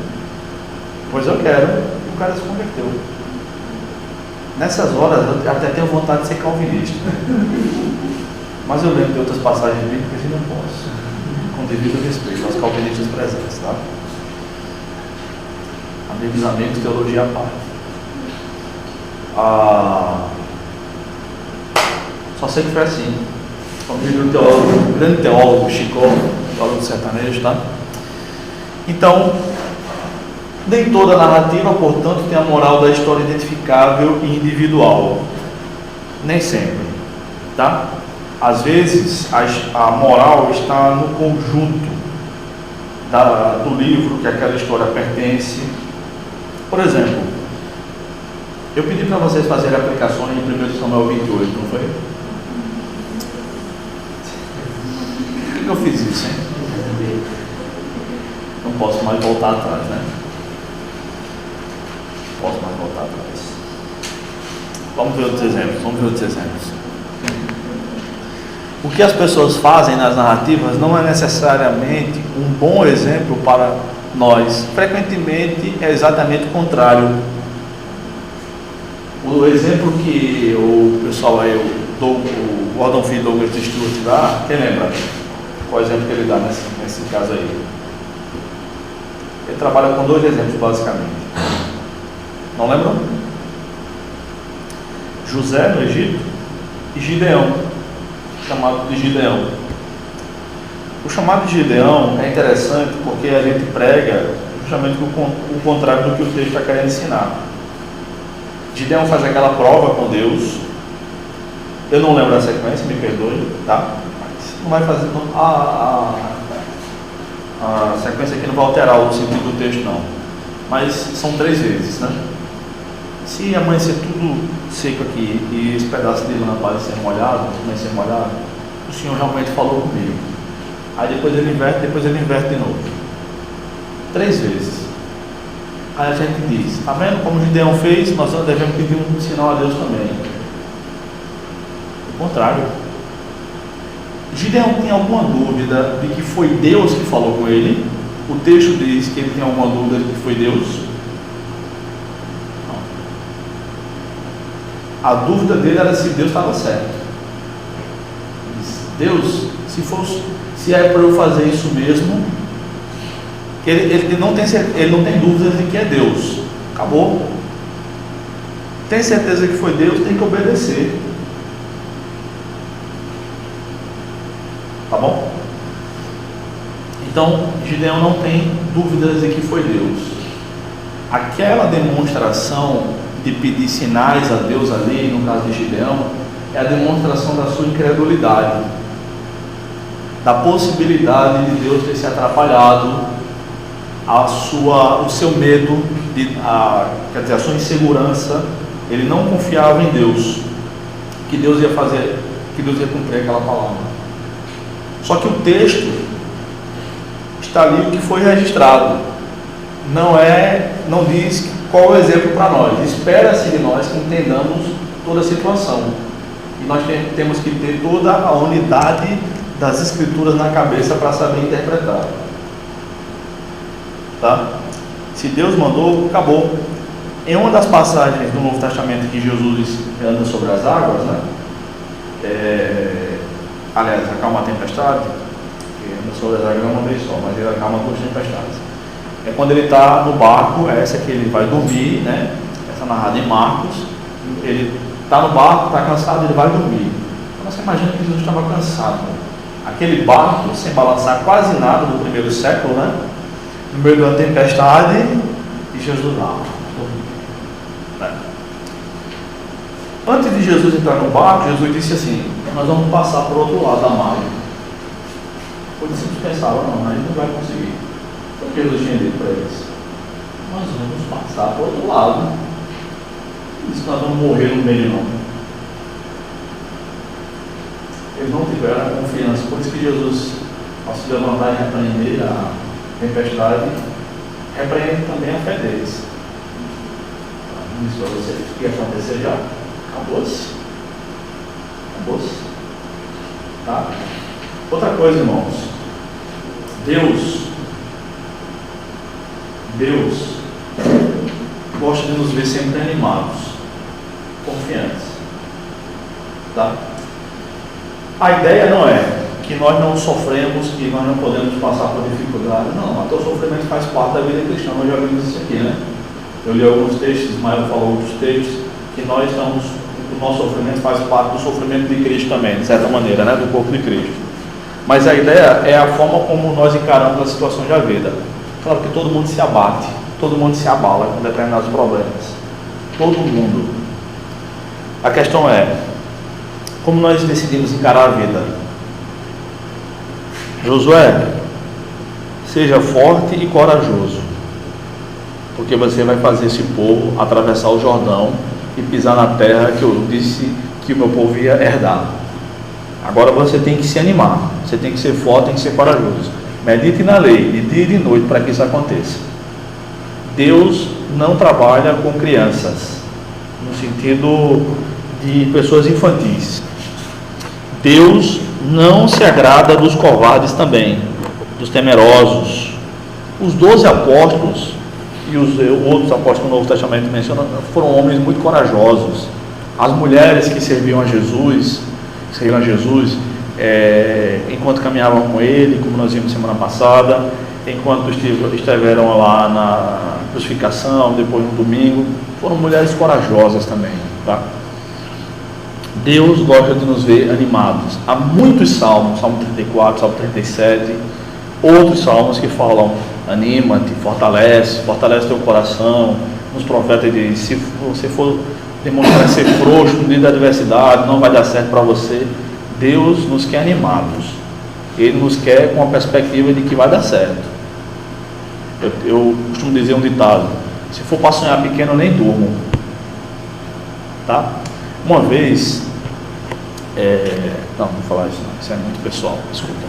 Pois eu quero. E o cara se converteu. Nessas horas eu até tenho vontade de ser calvinista. Mas eu lembro de outras passagens bíblicas e não posso. Com devido respeito aos calvinistas presentes, tá? Amigos, teologia à parte. Só sei que foi assim. Como diria o teólogo, o grande teólogo Chico, teólogo sertanejo, tá? Então, nem toda narrativa, portanto, tem a moral da história identificável e individual. Nem sempre, tá? Às vezes, a moral está no conjunto do livro que aquela história pertence. Por exemplo, eu pedi para vocês fazerem aplicações em 1 Samuel 28, não foi? Por que eu fiz isso, hein? Não posso mais voltar atrás, né? Não posso mais voltar atrás. Vamos ver outros exemplos. O que as pessoas fazem nas narrativas não é necessariamente um bom exemplo para nós. Frequentemente é exatamente o contrário. O exemplo que o pessoal aí, o Gordon Fee Douglas Stewart dá, quem lembra? Qual exemplo que ele dá nesse caso aí? Ele trabalha com 2 exemplos basicamente. Não lembram? José no Egito e Gideão, chamado de Gideão. O chamado de Gideão é interessante porque a gente prega justamente o contrário do que o texto está querendo ensinar. Gideão faz aquela prova com Deus. Eu não lembro a sequência, me perdoe, tá? Mas não vai fazer. A sequência aqui não vai alterar o sentido do texto, não. Mas são 3 vezes, né? Se amanhecer tudo seco aqui e esse pedaço de lã parecer molhado, amanhecer molhado, o Senhor realmente falou comigo. Aí depois ele inverte de novo. 3 vezes. Aí a gente diz, tá vendo como Gideão fez? Nós devemos pedir um sinal a Deus também. O contrário. Gideão tem alguma dúvida de que foi Deus que falou com ele? O texto diz que ele tem alguma dúvida de que foi Deus? Não. A dúvida dele era se Deus estava certo. Ele disse, Deus, se é para eu fazer isso mesmo, ele não tem dúvidas de que é Deus. Acabou. Tem certeza que foi Deus, tem que obedecer. Tá bom? Então, Gideão não tem dúvidas de que foi Deus. Aquela demonstração de pedir sinais a Deus ali, no caso de Gideão, é a demonstração da sua incredulidade, da possibilidade de Deus ter se atrapalhado, o seu medo, a sua insegurança. Ele não confiava em Deus, que Deus ia cumprir aquela palavra. Só que o texto está ali o que foi registrado. Não diz qual é o exemplo para nós. Espera-se de nós que entendamos toda a situação. E nós temos que ter toda a unidade das escrituras na cabeça para saber interpretar. Tá? Se Deus mandou, acabou. Em uma das passagens do Novo Testamento que Jesus anda sobre as águas, né? Aliás, acalma a tempestade, que anda sobre as águas não uma vez só, mas ele acalma 2 tempestades. É quando ele está no barco, essa que ele vai dormir, né? Essa narrada em Marcos. Ele está no barco, está cansado, ele vai dormir. Então você imagina que Jesus estava cansado. Aquele barco, sem balançar quase nada no primeiro século, né? No meio de uma tempestade, e Jesus lá, né? Antes de Jesus entrar no barco, Jesus disse assim: nós vamos passar por outro lado da margem. Os discípulos pensavam, não, a gente não vai conseguir. O que Jesus tinha dito para eles? Nós vamos passar por outro lado. Não disse que nós vamos morrer no meio, não. Eles não tiveram a confiança. Por isso que Jesus, ao se levantar e repreender a tempestade, repreende também a fé deles. Isso para você, o que ia acontecer já? Acabou-se. Tá? Outra coisa, irmãos. Deus gosta de nos ver sempre animados, confiantes. Tá? A ideia não é que nós não sofremos, que nós não podemos passar por dificuldades. Não, até o sofrimento faz parte da vida cristã. Nós já vimos isso aqui, né? Eu li alguns textos, Ismael falou outros textos, que nós estamos, o nosso sofrimento faz parte do sofrimento de Cristo também, de certa maneira, né? Do corpo de Cristo. Mas a ideia é a forma como nós encaramos as situações da vida. Claro que todo mundo se abate, todo mundo se abala com determinados problemas. Todo mundo. A questão é, como nós decidimos encarar a vida? Josué, seja forte e corajoso, porque você vai fazer esse povo atravessar o Jordão e pisar na terra que eu disse que o meu povo ia herdar. Agora você tem que se animar, você tem que ser forte, tem que ser corajoso. Medite na lei, de dia e de noite, para que isso aconteça. Deus não trabalha com crianças, no sentido de pessoas infantis. Deus não se agrada dos covardes também, dos temerosos. Os 12 apóstolos e os outros apóstolos que o Novo Testamento menciona foram homens muito corajosos. As mulheres que serviam a Jesus, enquanto caminhavam com ele, como nós vimos semana passada, enquanto estiveram lá na crucificação, depois no domingo, foram mulheres corajosas também, tá? Deus gosta de nos ver animados. Há muitos salmos, Salmo 34, Salmo 37, outros salmos que falam: anima-te, fortalece teu coração. Nos profetas diz: se você for demonstrar ser frouxo no dia da adversidade, não vai dar certo para você. Deus nos quer animados, Ele nos quer com a perspectiva de que vai dar certo. Eu costumo dizer um ditado: se for para sonhar pequeno, nem durmo, tá? Uma vez, não vou falar isso não, isso é muito pessoal, desculpa,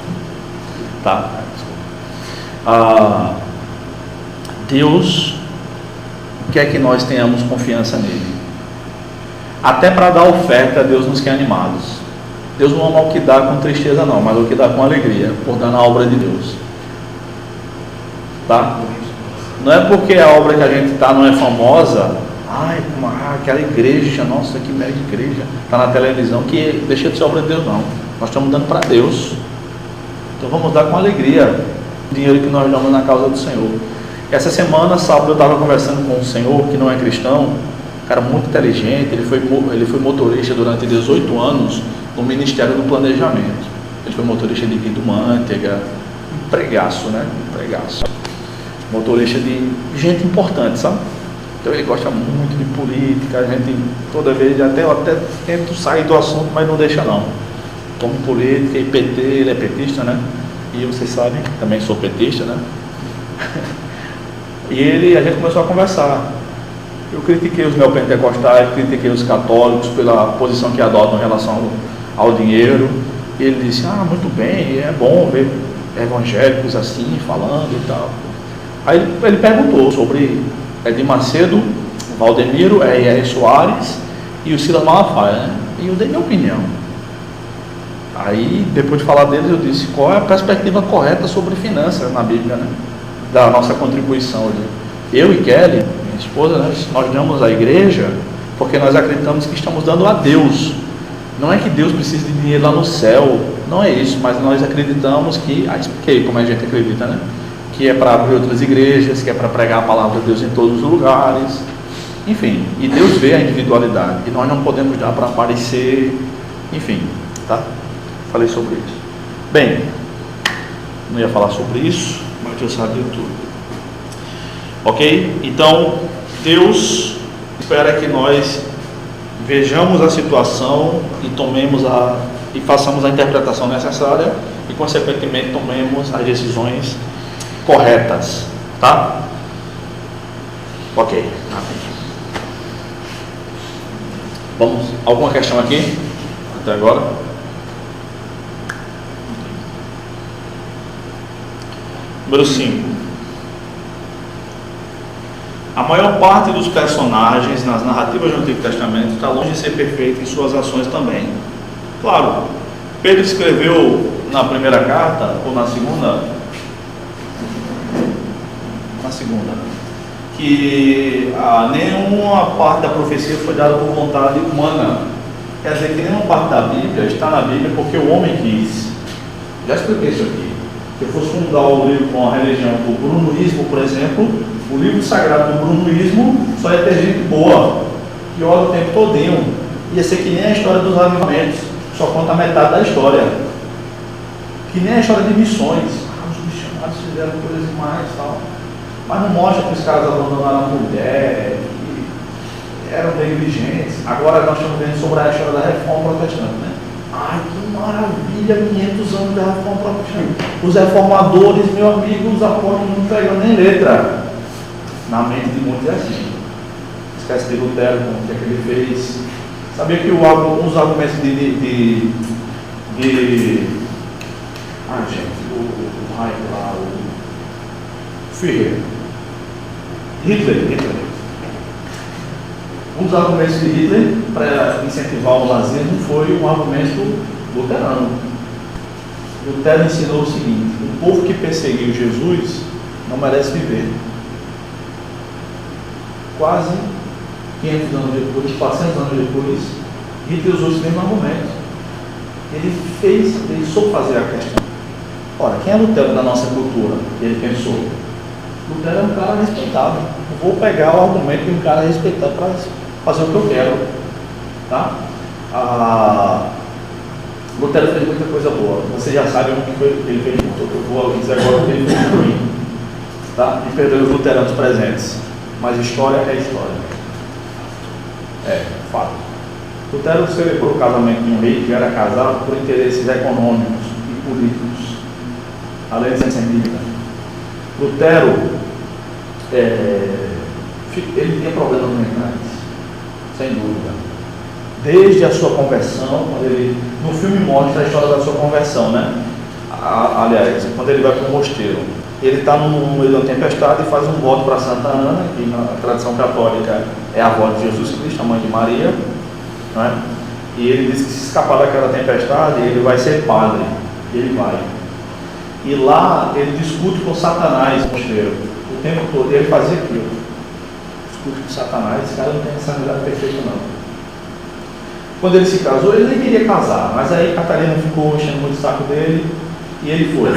tá? Deus quer que nós tenhamos confiança nele. Até para dar oferta, Deus nos quer animados. Deus não ama o que dá com tristeza não, mas o que dá com alegria, por dar na obra de Deus, tá? Não é porque a obra que a gente está não é famosa, aquela igreja, nossa, que mega igreja, está na televisão, que deixa de ser obra de Deus, não. Nós estamos dando para Deus, então vamos dar com alegria o dinheiro que nós damos na causa do Senhor. Essa semana, sábado, eu estava conversando com um senhor que não é cristão, um cara muito inteligente. Ele foi motorista durante 18 anos no Ministério do Planejamento. Ele foi motorista de Guido Mantega, empregaço, né? Motorista de gente importante, sabe? Então ele gosta muito de política. A gente toda vez, eu até tento sair do assunto, mas não deixa não. Como política e PT, ele é petista, né? E vocês sabem, também sou petista, né? E a gente começou a conversar. Eu critiquei os neopentecostais, critiquei os católicos pela posição que adotam em relação ao dinheiro. E ele disse: muito bem, é bom ver evangélicos assim, falando e tal. Aí ele perguntou sobre Edir Macedo, Valdemiro, E.R. Soares e o Silas Malafaia, né? E eu dei minha opinião. Aí, depois de falar deles, eu disse: qual é a perspectiva correta sobre finanças na Bíblia, né? Da nossa contribuição. Eu e Kelly, minha esposa, né, nós damos à igreja porque nós acreditamos que estamos dando a Deus. Não é que Deus precise de dinheiro lá no céu, não é isso, mas nós acreditamos que, expliquei como a gente acredita, né? Que é para abrir outras igrejas, que é para pregar a palavra de Deus em todos os lugares, enfim, e Deus vê a individualidade, e nós não podemos dar para aparecer, enfim, tá? Falei sobre isso. Bem, não ia falar sobre isso, mas Deus sabia tudo. Ok? Então, Deus espera que nós vejamos a situação e façamos a interpretação necessária e, consequentemente, tomemos as decisões corretas, tá? Ok. Amém. Vamos, alguma questão aqui? Até agora? Número 5. A maior parte dos personagens nas narrativas do Antigo Testamento está longe de ser perfeita em suas ações também. Claro, Pedro escreveu na primeira carta, ou na segunda, que nenhuma parte da profecia foi dada por vontade humana. Quer dizer que nenhuma parte da Bíblia está na Bíblia porque o homem quis. Já expliquei isso aqui. Se eu fosse fundar o livro com a religião do brunoísmo, por exemplo, o livro sagrado do brunoísmo só ia ter gente boa, e ora o tempo todinho. Ia ser que nem a história dos avivamentos, só conta a metade da história. Que nem a história de missões. Os missionários fizeram coisas demais e tal. Mas não mostra que os caras abandonaram a mulher, que eram negligentes. Agora nós estamos vendo sobre a história da reforma protestante, né? Ai, que maravilha, 500 anos da reforma protestante. Os reformadores, meu amigo, os apóstolos não pegam nem letra. Na mente de muitos é assim. Esquece de Lutero, o que é que ele fez. Sabia que os argumentos o Reich lá, o Führer, Hitler. Um dos argumentos de Hitler para incentivar o nazismo foi um argumento luterano. Lutero ensinou o seguinte: o povo que perseguiu Jesus não merece viver. Quase 500 anos depois, 400 anos depois, Hitler usou esse mesmo argumento. Ele soube fazer a questão. Ora, quem é Lutero na nossa cultura? Ele pensou: Lutero é um cara respeitado. Eu vou pegar o argumento de um cara respeitado para fazer o que eu quero. Tá? Lutero fez muita coisa boa. Você já sabe o que foi que ele fez. Eu vou dizer agora o que ele fez ruim. Tá? E perdoe os luteranos presentes. Mas história é história. É, fato. Lutero celebrou o casamento de um rei que era casado por interesses econômicos e políticos, além de ser semita. Lutero, ele tinha problemas mentais, sem dúvida. Desde a sua conversão, no filme mostra a história da sua conversão, né? Aliás, quando ele vai para o mosteiro, ele está no meio da tempestade e faz um voto para Santa Ana, que na tradição católica é a avó de Jesus Cristo, a mãe de Maria, não é? E ele diz que se escapar daquela tempestade, ele vai ser padre. Ele vai. E lá ele discute com Satanás, mosteiro, o tempo todo. Ele fazia aquilo. Discute com Satanás, esse cara não tem essa amizade perfeita, não. Quando ele se casou, ele nem queria casar, mas aí Catarina ficou enchendo muito o saco dele e ele foi.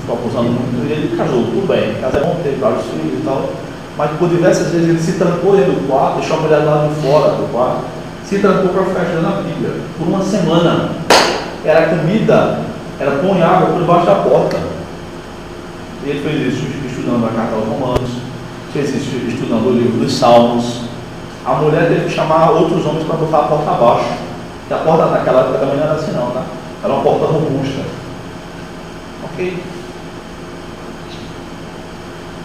Ficou acusando muito e ele casou, tudo bem, casou bom, teve vários filhos e tal, mas por diversas vezes ele se trancou dentro do quarto, deixou a mulher lá de fora do quarto, se trancou para ficar estudando a Bíblia por uma semana. Era comida, era pão e água por debaixo da porta. E ele fez isso estudando a carta aos Romanos, fez isso estudando o livro dos Salmos. A mulher teve que chamar outros homens para botar a porta abaixo. E a porta naquela época também não era assim não, tá? Era uma porta robusta. Ok?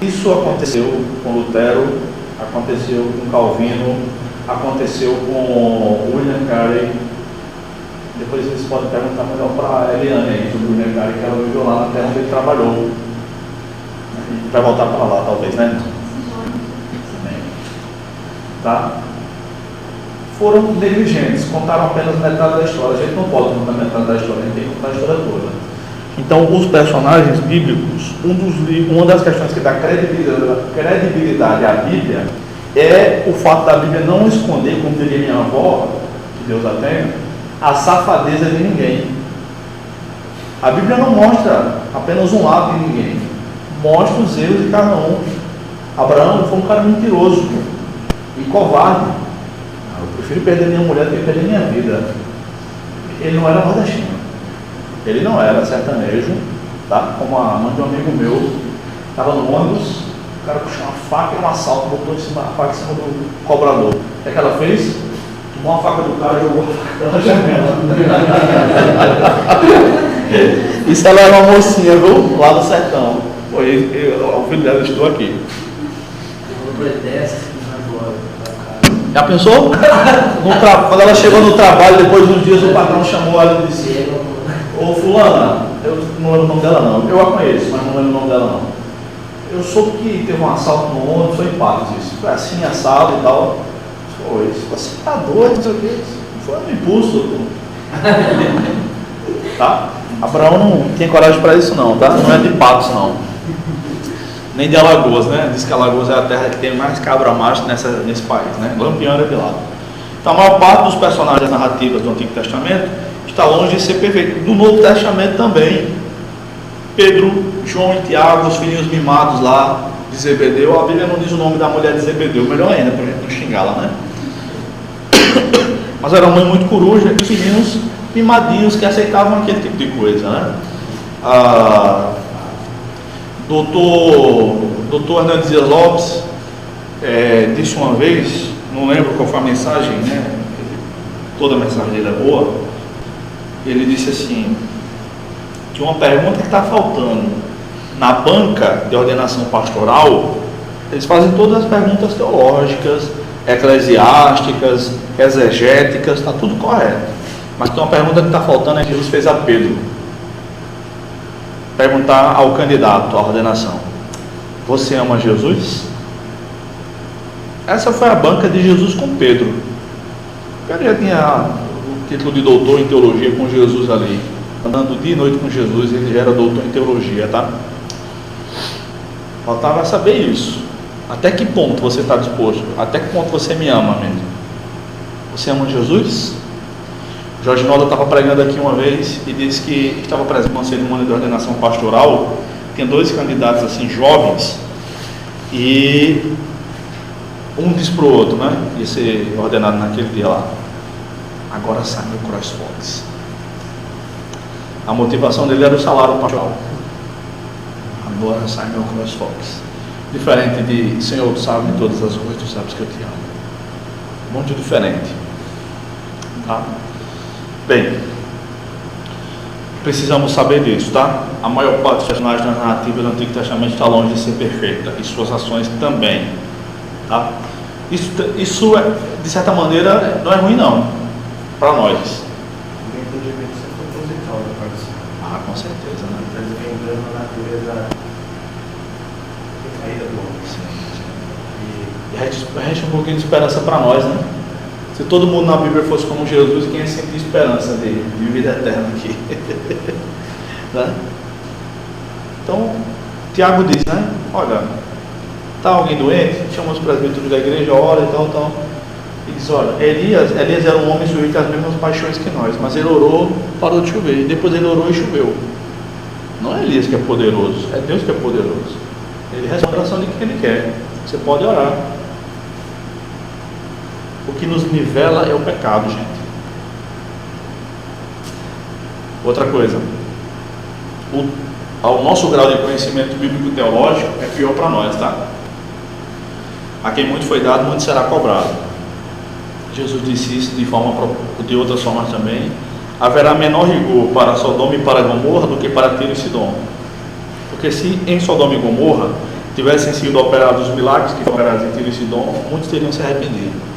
Isso aconteceu com Lutero, aconteceu com Calvino, aconteceu com William Carey. Depois vocês podem perguntar melhor para a Eliane aí sobre o William Carey, que ela viveu lá na terra onde ele trabalhou. Vai voltar para lá talvez, né? Tá? Foram negligentes, contaram apenas metade da história. A gente não pode contar metade da história, a gente tem que contar a história toda. Então, os personagens bíblicos, uma das questões que dá credibilidade à Bíblia é o fato da Bíblia não esconder, como diria minha avó, que Deus a tenha, a safadeza de ninguém. A Bíblia não mostra apenas um lado de ninguém, mostra os erros de cada um. Abraão foi um cara mentiroso e covarde. Eu prefiro perder minha mulher do que perder minha vida. Ele não era nordestino, ele não era sertanejo, tá? Como a mãe de um amigo meu estava no ônibus, o cara puxou uma faca e um assalto, botou a faca em cima do cobrador. O que é que ela fez? Tomou a faca do cara e jogou a faca pela janela. Isso ela era uma mocinha, viu? Lá do sertão. O filho dela estudou aqui. Já pensou? Quando ela chegou no trabalho, depois de uns dias, o patrão chamou ela e disse: ô fulana, eu não lembro o nome dela não, eu a conheço, mas não lembro o nome dela não. Eu soube que teve um assalto no ônibus, foi em Patos isso. Foi assim, assado e tal. Foi, você tá doido, não sei o que. Foi um impulso. Tá? Abraão não tinha coragem para isso não, tá? Não é de Patos não. Nem de Alagoas, né? Diz que Alagoas é a terra que tem mais cabra macho nesse país, né? Lampião era de lá. Então a maior parte dos personagens narrativos do Antigo Testamento está longe de ser perfeito. Do Novo Testamento também. Pedro, João e Tiago, os filhinhos mimados lá de Zebedeu. A Bíblia não diz o nome da mulher de Zebedeu, melhor ainda, para a gente não xingá-la, né? Mas era uma mãe muito coruja e os meninos mimadinhos que aceitavam aquele tipo de coisa, né? Doutor Hernandes Dias Lopes disse uma vez, não lembro qual foi a mensagem, né? Toda a mensagem dele é boa. Ele disse assim, que uma pergunta que está faltando na banca de ordenação pastoral, eles fazem todas as perguntas teológicas, eclesiásticas, exegéticas, está tudo correto. Mas tem uma pergunta que está faltando, é que Jesus fez a Pedro. Perguntar ao candidato à ordenação: você ama Jesus? Essa foi a banca de Jesus com Pedro. Pedro já tinha o título de doutor em teologia com Jesus ali, andando dia e noite com Jesus, ele já era doutor em teologia, tá? Faltava saber isso. Até que ponto você está disposto? Até que ponto você me ama mesmo? Você ama Jesus? Jorge Noda estava pregando aqui uma vez e disse que estava presente numa cerimônia de ordenação pastoral. Tinha 2 candidatos assim jovens e um disse para o outro, né? Ia ser ordenado naquele dia lá: agora sai meu CrossFox. A motivação dele era o salário pastoral. Agora sai meu CrossFox. Diferente de Senhor, sabe de todas as coisas, tu sabes que eu te amo. Muito diferente, tá? Bem, precisamos saber disso, tá? A maior parte dos personagens da narrativa do Antigo Testamento está longe de ser perfeita, e suas ações também, tá? Isso é, de certa maneira, não é ruim não, para nós. O entendimento sempre proposital da parte. Com certeza, né? Lembrando a natureza caída do homem. E resta um pouquinho de esperança para nós, né? Se todo mundo na Bíblia fosse como Jesus, quem é sempre esperança de vida eterna aqui? Né? Então, Tiago diz, né? Olha, está alguém doente? Chama os presbíteros da igreja, ora e tal. E diz, olha, Elias era um homem sujeito às mesmas paixões que nós, mas ele orou, parou de chover. Depois ele orou e choveu. Não é Elias que é poderoso, é Deus que é poderoso. Ele responde a oração de quem ele quer. Você pode orar. O que nos nivela é o pecado, gente. Outra coisa, o nosso grau de conhecimento bíblico teológico é pior para nós, tá? A quem muito foi dado, muito será cobrado. Jesus disse isso de outras formas também. Haverá menor rigor para Sodoma e para Gomorra do que para Tiro e Sidom. Porque se em Sodoma e Gomorra tivessem sido operados os milagres que foram operados em Tiro e Sidom, muitos teriam se arrependido.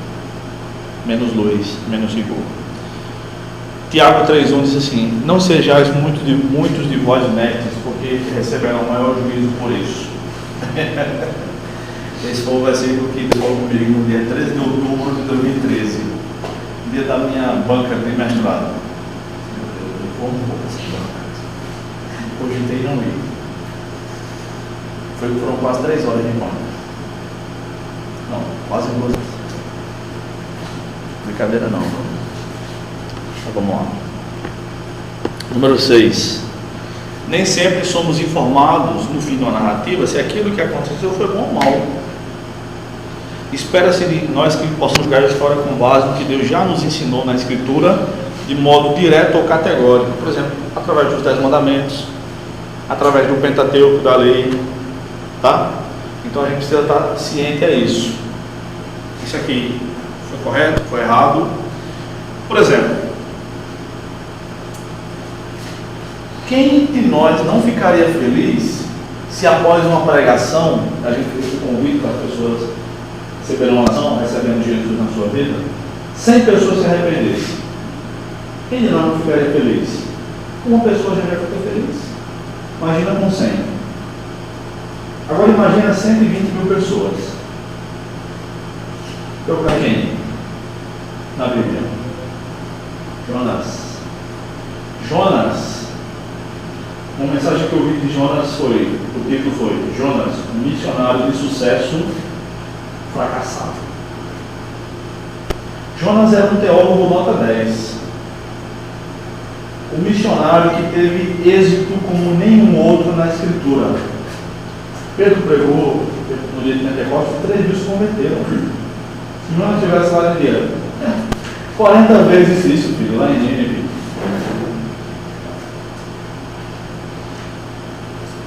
Menos luz, menos rigor. Tiago 3,1 diz assim: não sejais muitos de vós nécios, porque receberão maior juízo por isso. Esse foi o versículo que Deus falou comigo no dia 13 de outubro de 2013, dia da minha banca de mestrado. Eu vou um pouco essa banca. Cogitei não ir. Foram quase 3 horas de banca. Não, quase 2 horas. Brincadeira não. Então, vamos lá. Número 6. Nem sempre somos informados no fim de uma narrativa se aquilo que aconteceu foi bom ou mal. Espera-se de nós que possamos jogar a história com base no que Deus já nos ensinou na Escritura, de modo direto ou categórico. Por exemplo, através dos 10 mandamentos, através do Pentateuco, da lei, tá? Então a gente precisa estar ciente a isso. Isso aqui foi correto? Foi errado? Por exemplo, quem de nós não ficaria feliz se após uma pregação, a gente fez o convite para as pessoas receberem uma ação, recebendo Jesus na sua vida, 100 pessoas se arrependessem? Quem de nós não ficaria feliz? Uma pessoa já fica feliz. Imagina com 100. Agora imagina 120 mil pessoas. Eu caí quem? Na Bíblia. Jonas. Uma mensagem que eu vi de Jonas foi, o título foi Jonas, um missionário de sucesso fracassado. Jonas era um teólogo nota 10. Um missionário que teve êxito como nenhum outro na Escritura. Pedro pregou no dia de Pentecostes, 3 mil se converteram. Se Jonas tivesse lá no dia, 40 vezes isso, filho, lá em Nínive.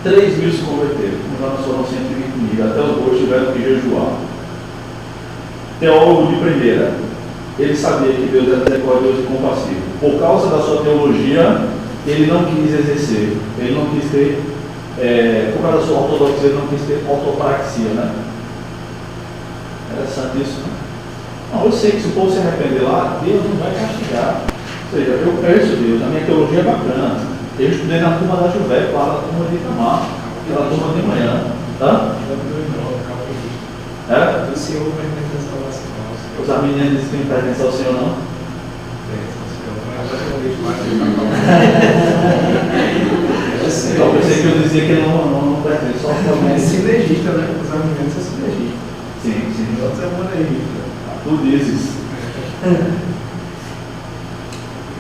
3.000 se converteram, nos anos foram 120.000, até os dois tiveram que jejuar. Teólogo de primeira, ele sabia que Deus era misericordioso e compassivo. Por causa da sua teologia, ele não quis exercer, ele não quis ter, por causa da sua ortodoxia, ele não quis ter ortopraxia, né? Interessante isso, né? Não, eu sei que se o povo se arrepender lá, Deus não vai castigar. Ou seja, eu conheço Deus, a minha teologia é bacana. Eu estudei na turma da Juveco, lá na turma de Itamar, e na turma de manhã. Hã? É? O Senhor vai pertencer ao nosso. Os arminianos dizem que não pertence ao Senhor, não? Eu pensei que eu dizia que ele não pertence, só É sinergista, né? Os arminianos são sinergistas. Sim, sim. Os outros é moneísta. Tu dizes.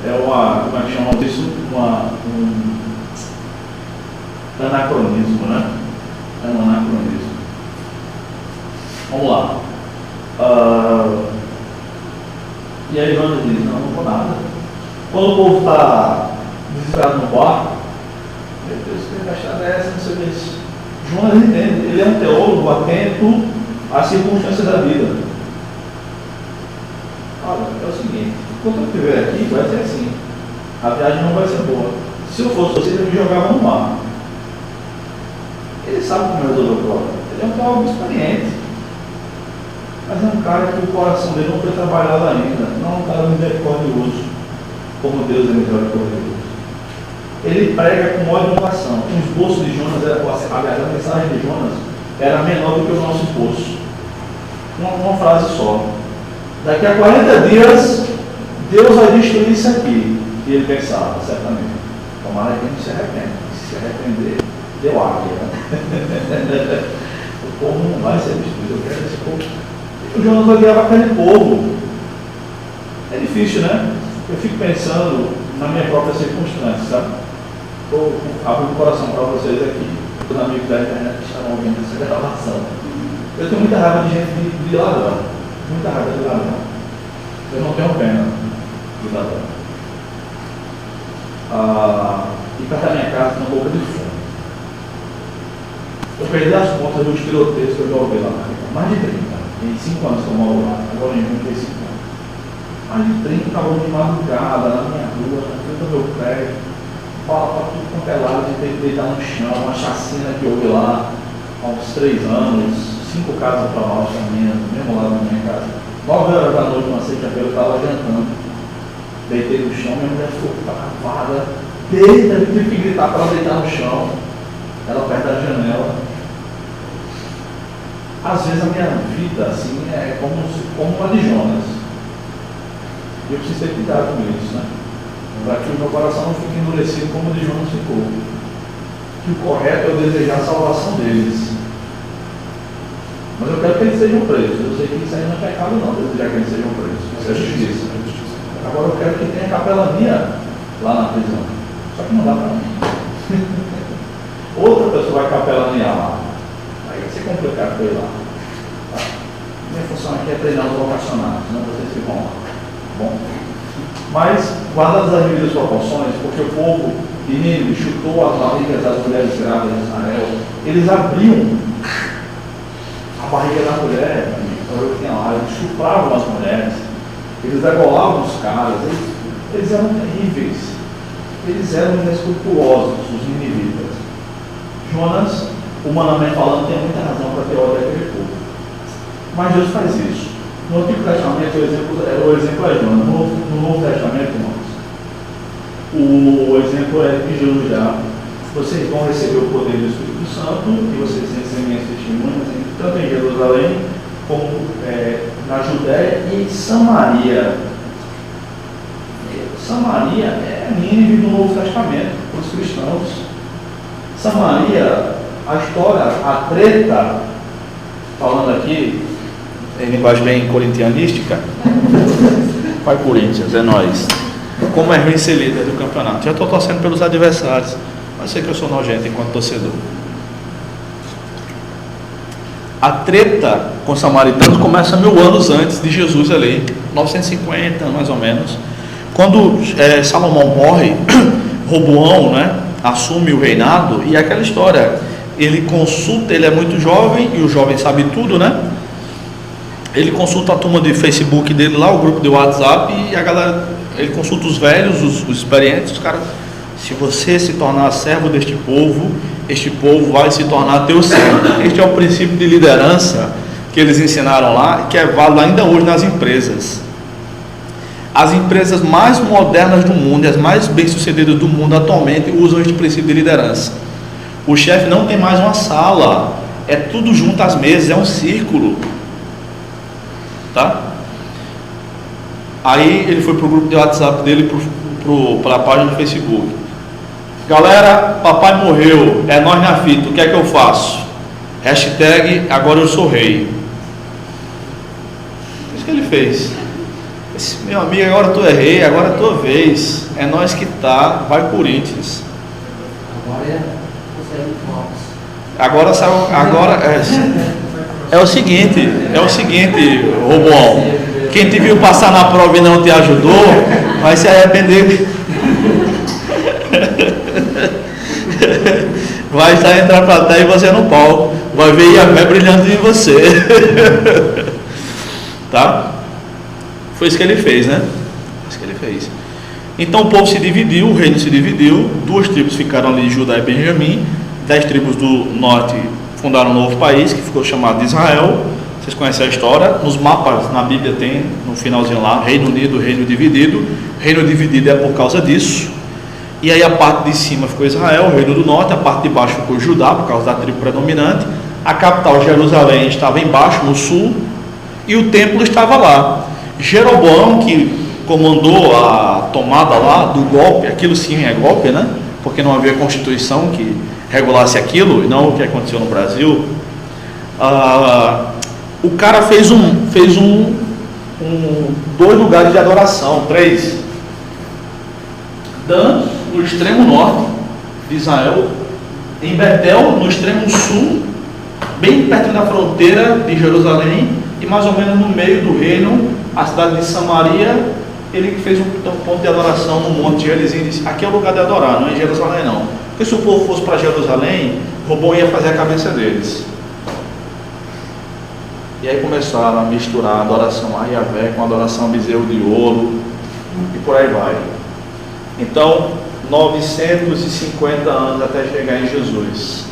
É uma, como é que chama isso? Um anacronismo, né? É um anacronismo. Vamos lá. E aí Jonas diz, não vou nada. Quando o povo está desesperado no barco, meu Deus, que vai achar dessa, não sei o que é isso. Jonas entende, ele é um teólogo atento às circunstâncias da vida. Olha, é o seguinte, enquanto eu estiver aqui, vai ser assim. A viagem não vai ser boa. Se eu fosse você, ele me jogava no mar. Ele sabe como resolver o problema. Ele é um teólogo experiente. Mas é um cara que o coração dele não foi trabalhado ainda. Não é um cara misericordioso, como Deus é misericordioso. Ele prega com ódio no coração. O esboço de Jonas, aliás, a mensagem de Jonas era menor do que o nosso esboço. Uma frase só. Daqui a 40 dias, Deus vai destruir isso aqui. E ele pensava, certamente. Tomara que não se arrependa. Se arrepender, deu águia. Né? O povo não vai ser destruído. Eu quero esse povo. O Jonas odiava aquele povo. É difícil, né? Eu fico pensando na minha própria circunstância, sabe? Estou abrindo o coração para vocês aqui, os amigos da internet que estão ouvindo essa gravação. Eu tenho muita raiva de gente de ladrão. Muita raiva de ladrão. Eu não tenho pena de ladrão. E perto da minha casa tem uma boca de fome. Eu perdi as contas dos tiroteios que eu já ouvi lá. Mais de 30. Em 5 anos que eu moro lá, agora em 25 anos. Mais de 30 estavam de madrugada na minha rua, na frente do meu prédio, fala para tudo quanto é lado, de ter que deitar no chão, uma chacina que houve lá há uns 3 anos, 5 casas para baixo da minha, mesmo lá na minha casa. 9 horas da noite, uma sexta-feira, eu estava jantando, deitei no chão, minha mulher ficou travada, deita, eu tive que gritar para ela deitar no chão, ela perto da janela. Às vezes a minha vida assim é como uma de Jonas. E eu preciso ter cuidado com isso, né? Para que o meu coração não fique endurecido como o de Jonas ficou. Que o correto é eu desejar a salvação deles. Mas eu quero que eles sejam presos. Eu sei que isso aí não é pecado não, desejar que eles sejam presos. Isso é justiça. Agora eu quero que tenha capelania lá na prisão. Só que não dá para mim. Outra pessoa vai capelanear lá. Aí vai ser complicado para ir lá. Tá? Minha função aqui é treinar os vocacionados, não vocês que vão lá. Bom? Mas, guardadas as devidas proporções, porque o povo de Nínive chutou as barrigas das mulheres grávidas de Israel, eles abriam a barriga da mulher, eu tinha lá, eles chupavam as mulheres, eles degolavam os caras, eles eram terríveis, eles eram inescrupulosos, os ninivitas. Jonas, humanamente falando, tem muita razão para ter ódio daquele povo. Mas Deus faz isso. No Antigo Testamento, o exemplo é Jonas. No Novo Testamento, irmãos, o exemplo é de Jesus já. Vocês vão receber o poder do Espírito Santo e vocês serem minhas testemunhas, tanto em Jerusalém, como na Judéia e em Samaria. Samaria é a Nínive do Novo Testamento, para os cristãos. Samaria, a história, a treta, falando aqui, em linguagem bem corintianística, vai Corinthians, é nóis. Como é ruim ser líder do campeonato. Já estou torcendo pelos adversários, mas sei que eu sou nojento enquanto torcedor. A treta com os samaritanos começa 1000 anos antes de Jesus ali, 950 mais ou menos. Quando Salomão morre, Roboão, né, assume o reinado, e aquela história, ele consulta, ele é muito jovem, e o jovem sabe tudo, né? Ele consulta a turma de Facebook dele lá, o grupo de WhatsApp, e a galera, ele consulta os velhos, os experientes, os caras, se você se tornar servo deste povo, este povo vai se tornar teu servo. Este é o princípio de liderança que eles ensinaram lá, que é válido ainda hoje nas empresas. As empresas mais modernas do mundo e as mais bem-sucedidas do mundo atualmente usam este princípio de liderança. O chefe não tem mais uma sala, é tudo junto às mesas, é um círculo, tá? Aí ele foi para o grupo de WhatsApp dele, para a página do Facebook. Galera, papai morreu, é nós na fita, o que é que eu faço? Hashtag agora eu sou rei. Isso que ele fez. Meu amigo, agora tu é rei, agora é tua vez, é nós que tá, vai Corinthians. Agora é o seguinte, Roboão, quem te viu passar na prova e não te ajudou, vai se arrepender. Vai estar entrando para terra e você no palco, vai ver Yahvé brilhando em você. Tá? Foi isso que ele fez, né? Foi isso que ele fez. Então o povo se dividiu, o reino se dividiu, 2 tribos ficaram ali, Judá e Benjamim, 10 tribos do norte fundaram um novo país, que ficou chamado de Israel. Vocês conhecem a história, nos mapas, na Bíblia tem, no finalzinho lá, Reino Unido, Reino Dividido. Reino dividido é por causa disso. E aí a parte de cima ficou Israel, o Reino do Norte, a parte de baixo ficou Judá, por causa da tribo predominante. A capital, Jerusalém, estava embaixo, no sul, e o templo estava lá. Jeroboão, que comandou a tomada lá do golpe, aquilo sim é golpe, né? Porque não havia constituição que regulasse aquilo, e não o que aconteceu no Brasil. O cara fez 2 lugares de adoração, 3. Dan, no extremo norte de Israel, em Betel, no extremo sul, bem perto da fronteira de Jerusalém, e mais ou menos no meio do reino, a cidade de Samaria. Ele fez um ponto de adoração no monte Gerizim, disse, aqui é o lugar de adorar, não é em Jerusalém não, porque se o povo fosse para Jerusalém, Roboão ia fazer a cabeça deles. E aí começaram a misturar a adoração a Yahvé com a adoração a bezerro de ouro, e por aí vai. Então, 950 anos até chegar em Jesus.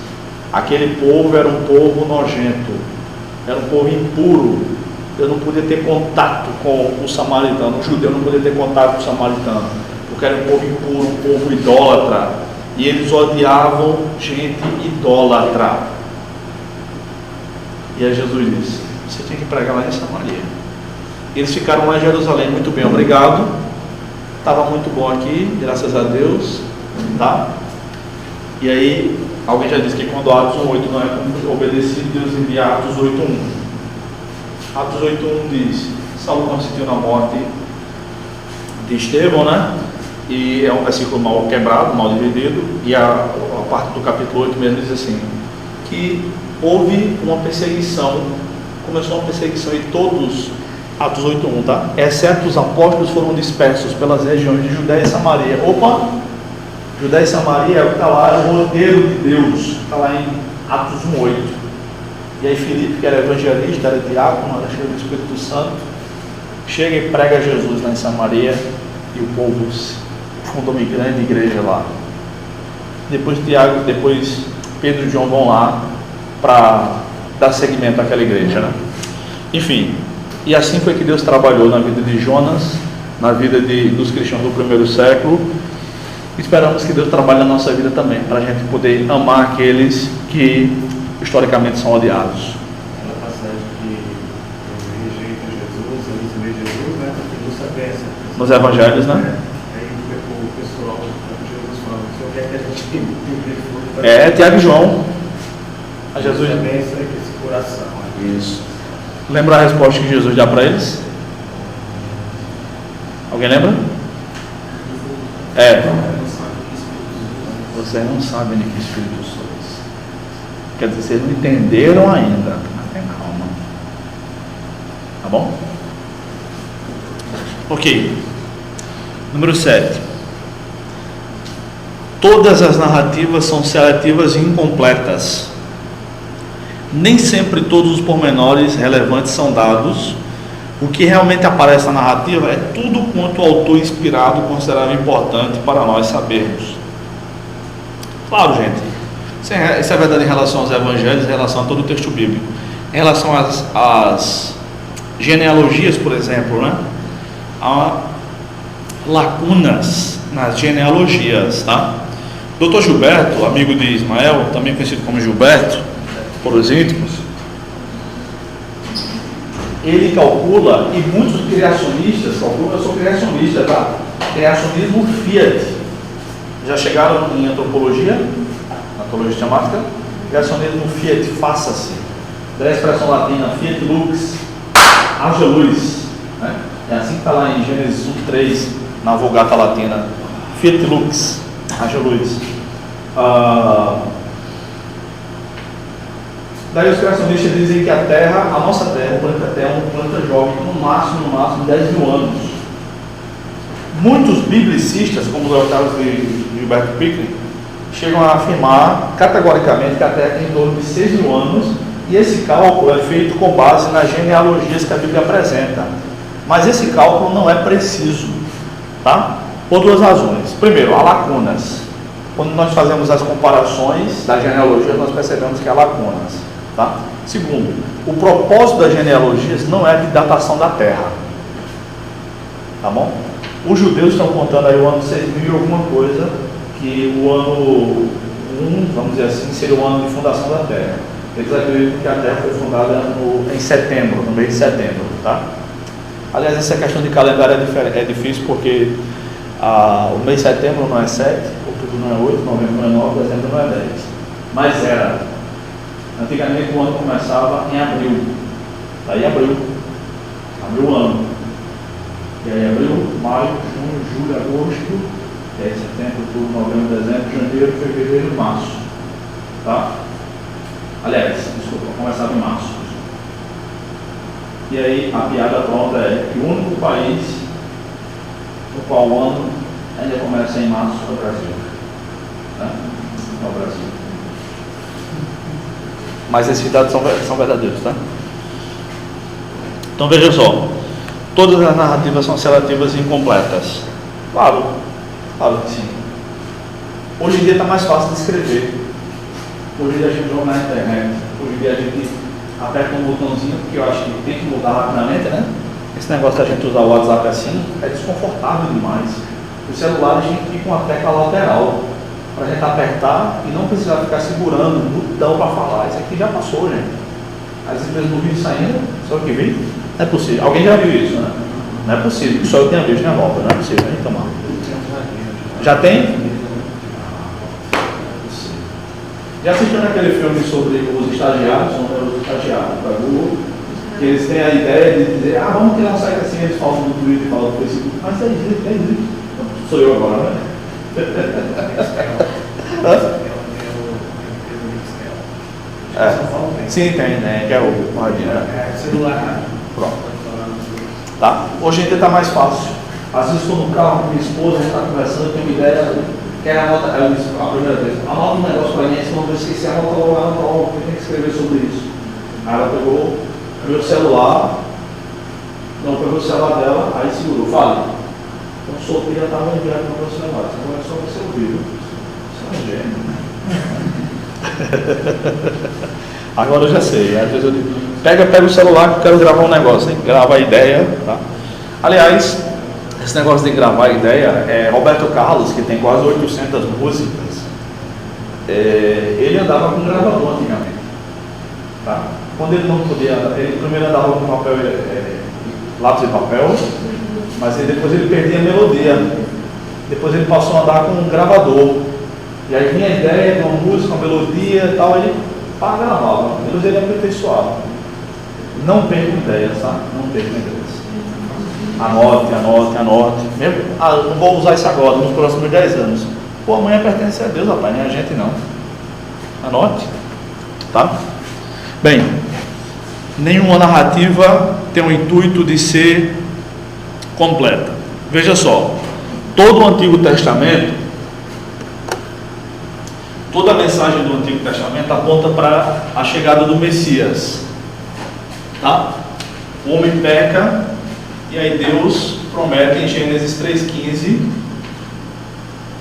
Aquele povo era um povo nojento, era um povo impuro. Eu não podia ter contato com o samaritano, o judeu não podia ter contato com o samaritano, porque era um povo impuro, um povo idólatra, e eles odiavam gente idólatra. E aí Jesus disse, você tem que pregar lá em Samaria. Eles ficaram lá em Jerusalém, muito bem, obrigado, estava muito bom aqui, graças a Deus, tá? E aí, alguém já disse que quando Atos 1:8 não é obedecido, Deus envia Atos 8:1. Atos 8:1 diz, Saulo consentiu na morte de Estevão, né? E é um versículo mal quebrado, mal dividido, e a parte do capítulo 8 mesmo diz assim, que houve uma perseguição, começou uma perseguição e todos, Atos 8:1, tá? Exceto os apóstolos foram dispersos pelas regiões de Judéia e Samaria. Opa! Judéia e Samaria é o que está lá, é o roteiro de Deus, está lá em Atos 1:8. E aí Filipe, que era evangelista, era diácono, era cheio do Espírito Santo, chega e prega Jesus lá em Samaria, e o povo fundou uma grande igreja lá. Depois Pedro e João vão lá para dar seguimento àquela igreja, né? Enfim, e assim foi que Deus trabalhou na vida de Jonas, na vida dos cristãos do primeiro século. Esperamos que Deus trabalhe na nossa vida também, para a gente poder amar aqueles que historicamente são odiados. Aquela passagem que rejeita Jesus, eles veem Jesus, né? Porque não sabem essa. Nos evangelhos, né? Aí o pessoal, Jesus fala, o senhor quer que a gente tem É, Tiago e João. A Jesus. Também esse coração. Isso. Lembra a resposta que Jesus dá para eles? Alguém lembra? Vocês não sabem de que espírito sois. Quer dizer, vocês não entenderam ainda. Tá bom? Ok. Número 7. Todas as narrativas são seletivas e incompletas. Nem sempre todos os pormenores relevantes são dados. O que realmente aparece na narrativa é tudo quanto o autor inspirado considerava importante para nós sabermos. Claro, gente, isso é verdade em relação aos evangelhos, em relação a todo o texto bíblico. Em relação às genealogias, por exemplo, né? Há lacunas nas genealogias, tá? Dr. Gilberto, amigo de Ismael, também conhecido como Gilberto, por os íntimos, ele calcula, e muitos criacionistas calculam, eu sou criacionista, tá? Criacionismo Fiat. Já chegaram em antropologia sistemática? Criacionismo Fiat, faça-se. Da expressão latina Fiat Lux, haja luz. Né? É assim que está lá em Gênesis 1:3, na Vulgata Latina. Fiat Lux, haja luz. Daí os criacionistas dizem que a Terra, a nossa Terra, o planeta Terra, é um planeta jovem, no máximo 10 mil anos. Muitos biblicistas, como o Leotardo de Gilberto Pickering, chegam a afirmar categoricamente que a Terra tem em torno de 6 mil anos, e esse cálculo é feito com base nas genealogias que a Bíblia apresenta. Mas esse cálculo não é preciso, tá? Por duas razões. Primeiro, há lacunas. Quando nós fazemos as comparações das genealogias, nós percebemos que há lacunas. Tá? Segundo, o propósito das genealogias não é de datação da Terra. Tá bom? Os judeus estão contando aí o ano 6000 e alguma coisa, que o ano 1, vamos dizer assim, seria o ano de fundação da Terra. Eles acreditam que a Terra foi fundada em setembro, no mês de setembro. Tá? Aliás, essa questão de calendário é difícil porque o mês de setembro não é 7, outubro não é 8, novembro não é 9, dezembro não é 10. Mas era. Antigamente o ano começava em abril. Daí abril o ano. E aí abril, maio, junho, julho, agosto, e aí setembro, outubro, novembro, dezembro, janeiro, fevereiro, março. Tá? Aliás, desculpa, começava em março. E aí a piada pronta é que o único país no qual o ano ainda começa em março é o Brasil. Né? É o Brasil. Mas esses dados são verdadeiros, tá? Então veja só, todas as narrativas são seletivas e incompletas. Claro que sim. Hoje em dia está mais fácil de escrever. Hoje em dia a gente joga na internet. Hoje em dia a gente aperta um botãozinho, porque eu acho que tem que mudar rapidamente, né? Esse negócio da gente usar o WhatsApp assim é desconfortável demais. O celular a gente fica com a tecla lateral para a gente apertar e não precisar ficar segurando o botão para falar. Isso aqui já passou, gente. As empresas do vídeo saindo, só que vi? Não é possível. Alguém já viu isso, né? Não é possível, só eu tenha visto na volta, não é possível, hein, tomar. Já tem? Já assistiu naquele filme sobre os estagiários, os estagiários da Google, que eles têm a ideia de dizer, vamos criar um site assim, eles falam no Twitter, falam no Facebook, mas existe. Sou eu agora, né? Sim, tem, né? Que é o radinho, né? Celular. Pronto. Tá? Hoje em dia está mais fácil. Às vezes estou no carro com minha esposa, a gente está conversando, tem uma ideia, quer anotar, eu disse a primeira vez, anota um negócio para mim, senão eu esqueci, anota logo, tem que escrever sobre isso. Aí ela pegou meu celular, pegou o celular dela, aí segurou, fala. Então solteira estava enviado no meu celular, então é só você ouvir. Isso é um gênio. Agora eu já sei, às vezes eu digo, pega o celular que eu quero gravar um negócio, hein? Grava a ideia, tá? Aliás, esse negócio de gravar a ideia, Roberto Carlos, que tem quase 800 músicas, ele andava com gravador antigamente, tá? Quando ele não podia, ele primeiro andava com papel, lápis e papel, mas depois ele perdia a melodia, depois ele passou a andar com um gravador, e aí vinha a ideia de uma música, uma melodia e tal, ele gravava, depois ele aperfeiçoava. Não perca ideias, tá? Não perca ideias. Anote. Mesmo, não vou usar isso agora, nos próximos 10 anos. Pô, amanhã pertence a Deus, rapaz, nem a gente não. Anote, tá? Bem, nenhuma narrativa tem o intuito de ser completa. Veja só, todo o Antigo Testamento, toda a mensagem do Antigo Testamento aponta para a chegada do Messias, tá? O homem peca e aí Deus promete em Gênesis 3,15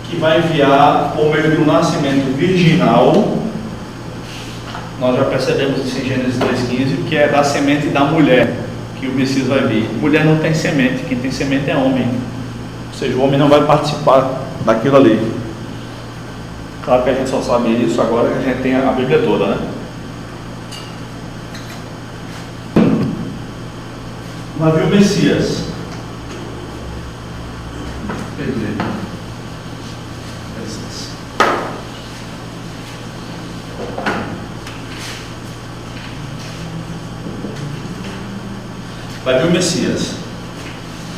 que vai enviar por meio de um nascimento virginal. Nós já percebemos isso em Gênesis 3,15, que é da semente da mulher que o Messias vai vir. Mulher não tem semente, quem tem semente é homem. Ou seja, o homem não vai participar daquilo ali. Claro que a gente só sabe isso agora que a gente tem a Bíblia toda, né? Vai vir o Messias. Vai vir o Messias.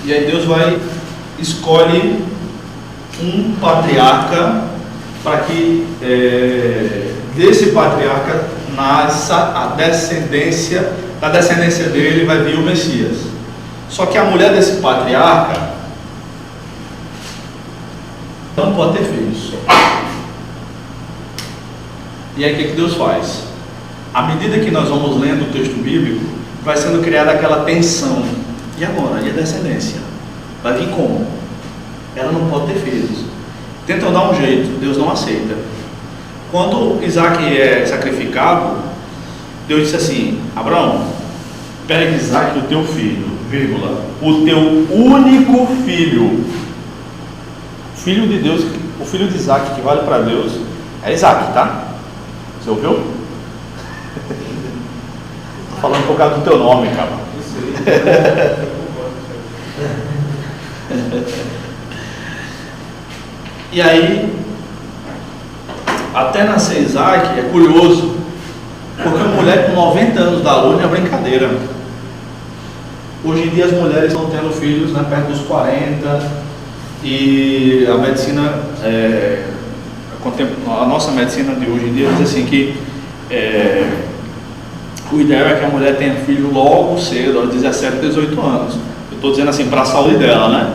E aí Deus escolhe um patriarca para que desse patriarca nasça a descendência, da descendência dele vai vir o Messias. Só que a mulher desse patriarca não pode ter filhos. E aí o que Deus faz? À medida que nós vamos lendo o texto bíblico, vai sendo criada aquela tensão. E agora? E a descendência? Vai vir como? Ela não pode ter filhos. Tentam dar um jeito, Deus não aceita. Quando Isaac é sacrificado, Deus disse assim: Abraão, pega Isaac, o teu filho, vírgula, o teu único filho, filho de Deus, o filho de Isaac que vale para Deus é Isaac, tá? Você ouviu? Estou falando por causa do teu nome, cara. E aí, até nascer Isaac, é curioso, porque a mulher com 90 anos da lua é brincadeira. Hoje em dia as mulheres estão tendo filhos, né, perto dos 40, e a medicina, a nossa medicina de hoje em dia diz assim que o ideal é que a mulher tenha filho logo cedo, aos 17, 18 anos. Eu estou dizendo assim, para a saúde dela, né?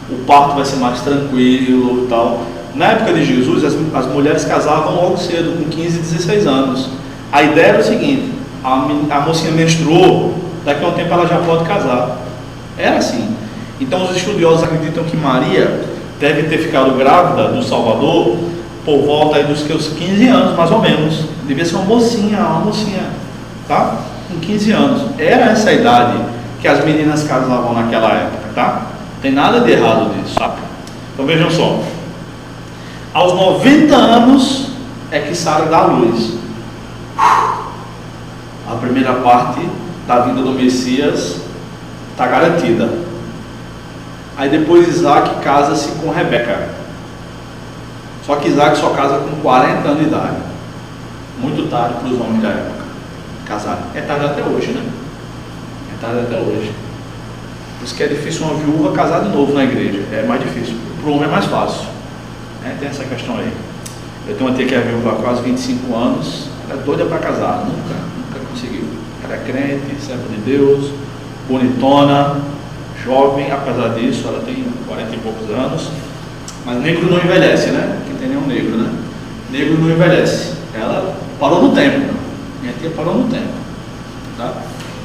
O parto vai ser mais tranquilo e tal. Na época de Jesus, as mulheres casavam logo cedo, com 15, 16 anos. A ideia era o seguinte: a mocinha menstruou, daqui a um tempo ela já pode casar. Era assim. Então os estudiosos acreditam que Maria deve ter ficado grávida do Salvador por volta aí dos seus 15 anos, mais ou menos. Devia ser uma mocinha, tá? Com 15 anos. Era essa a idade que as meninas casavam naquela época, tá? Não tem nada de errado nisso, tá? Então vejam só. Aos 90 anos é que Sara dá à luz. A primeira parte da vinda do Messias está garantida. Aí depois Isaac casa-se com Rebeca. Só que Isaac só casa com 40 anos de idade. Muito tarde para os homens da época casarem. É tarde até hoje, né? É tarde até hoje. Por isso que é difícil uma viúva casar de novo na igreja. É mais difícil. Para o homem é mais fácil. Tem essa questão aí. Eu tenho uma tia que é viúva há quase 25 anos. Ela é doida para casar. Nunca conseguiu. Ela é crente, serva de Deus, bonitona, jovem. Apesar disso, ela tem 40 e poucos anos. Mas negro não envelhece, né? Quem tem nenhum negro, né? Negro não envelhece. Ela parou no tempo. Minha tia parou no tempo. Tá?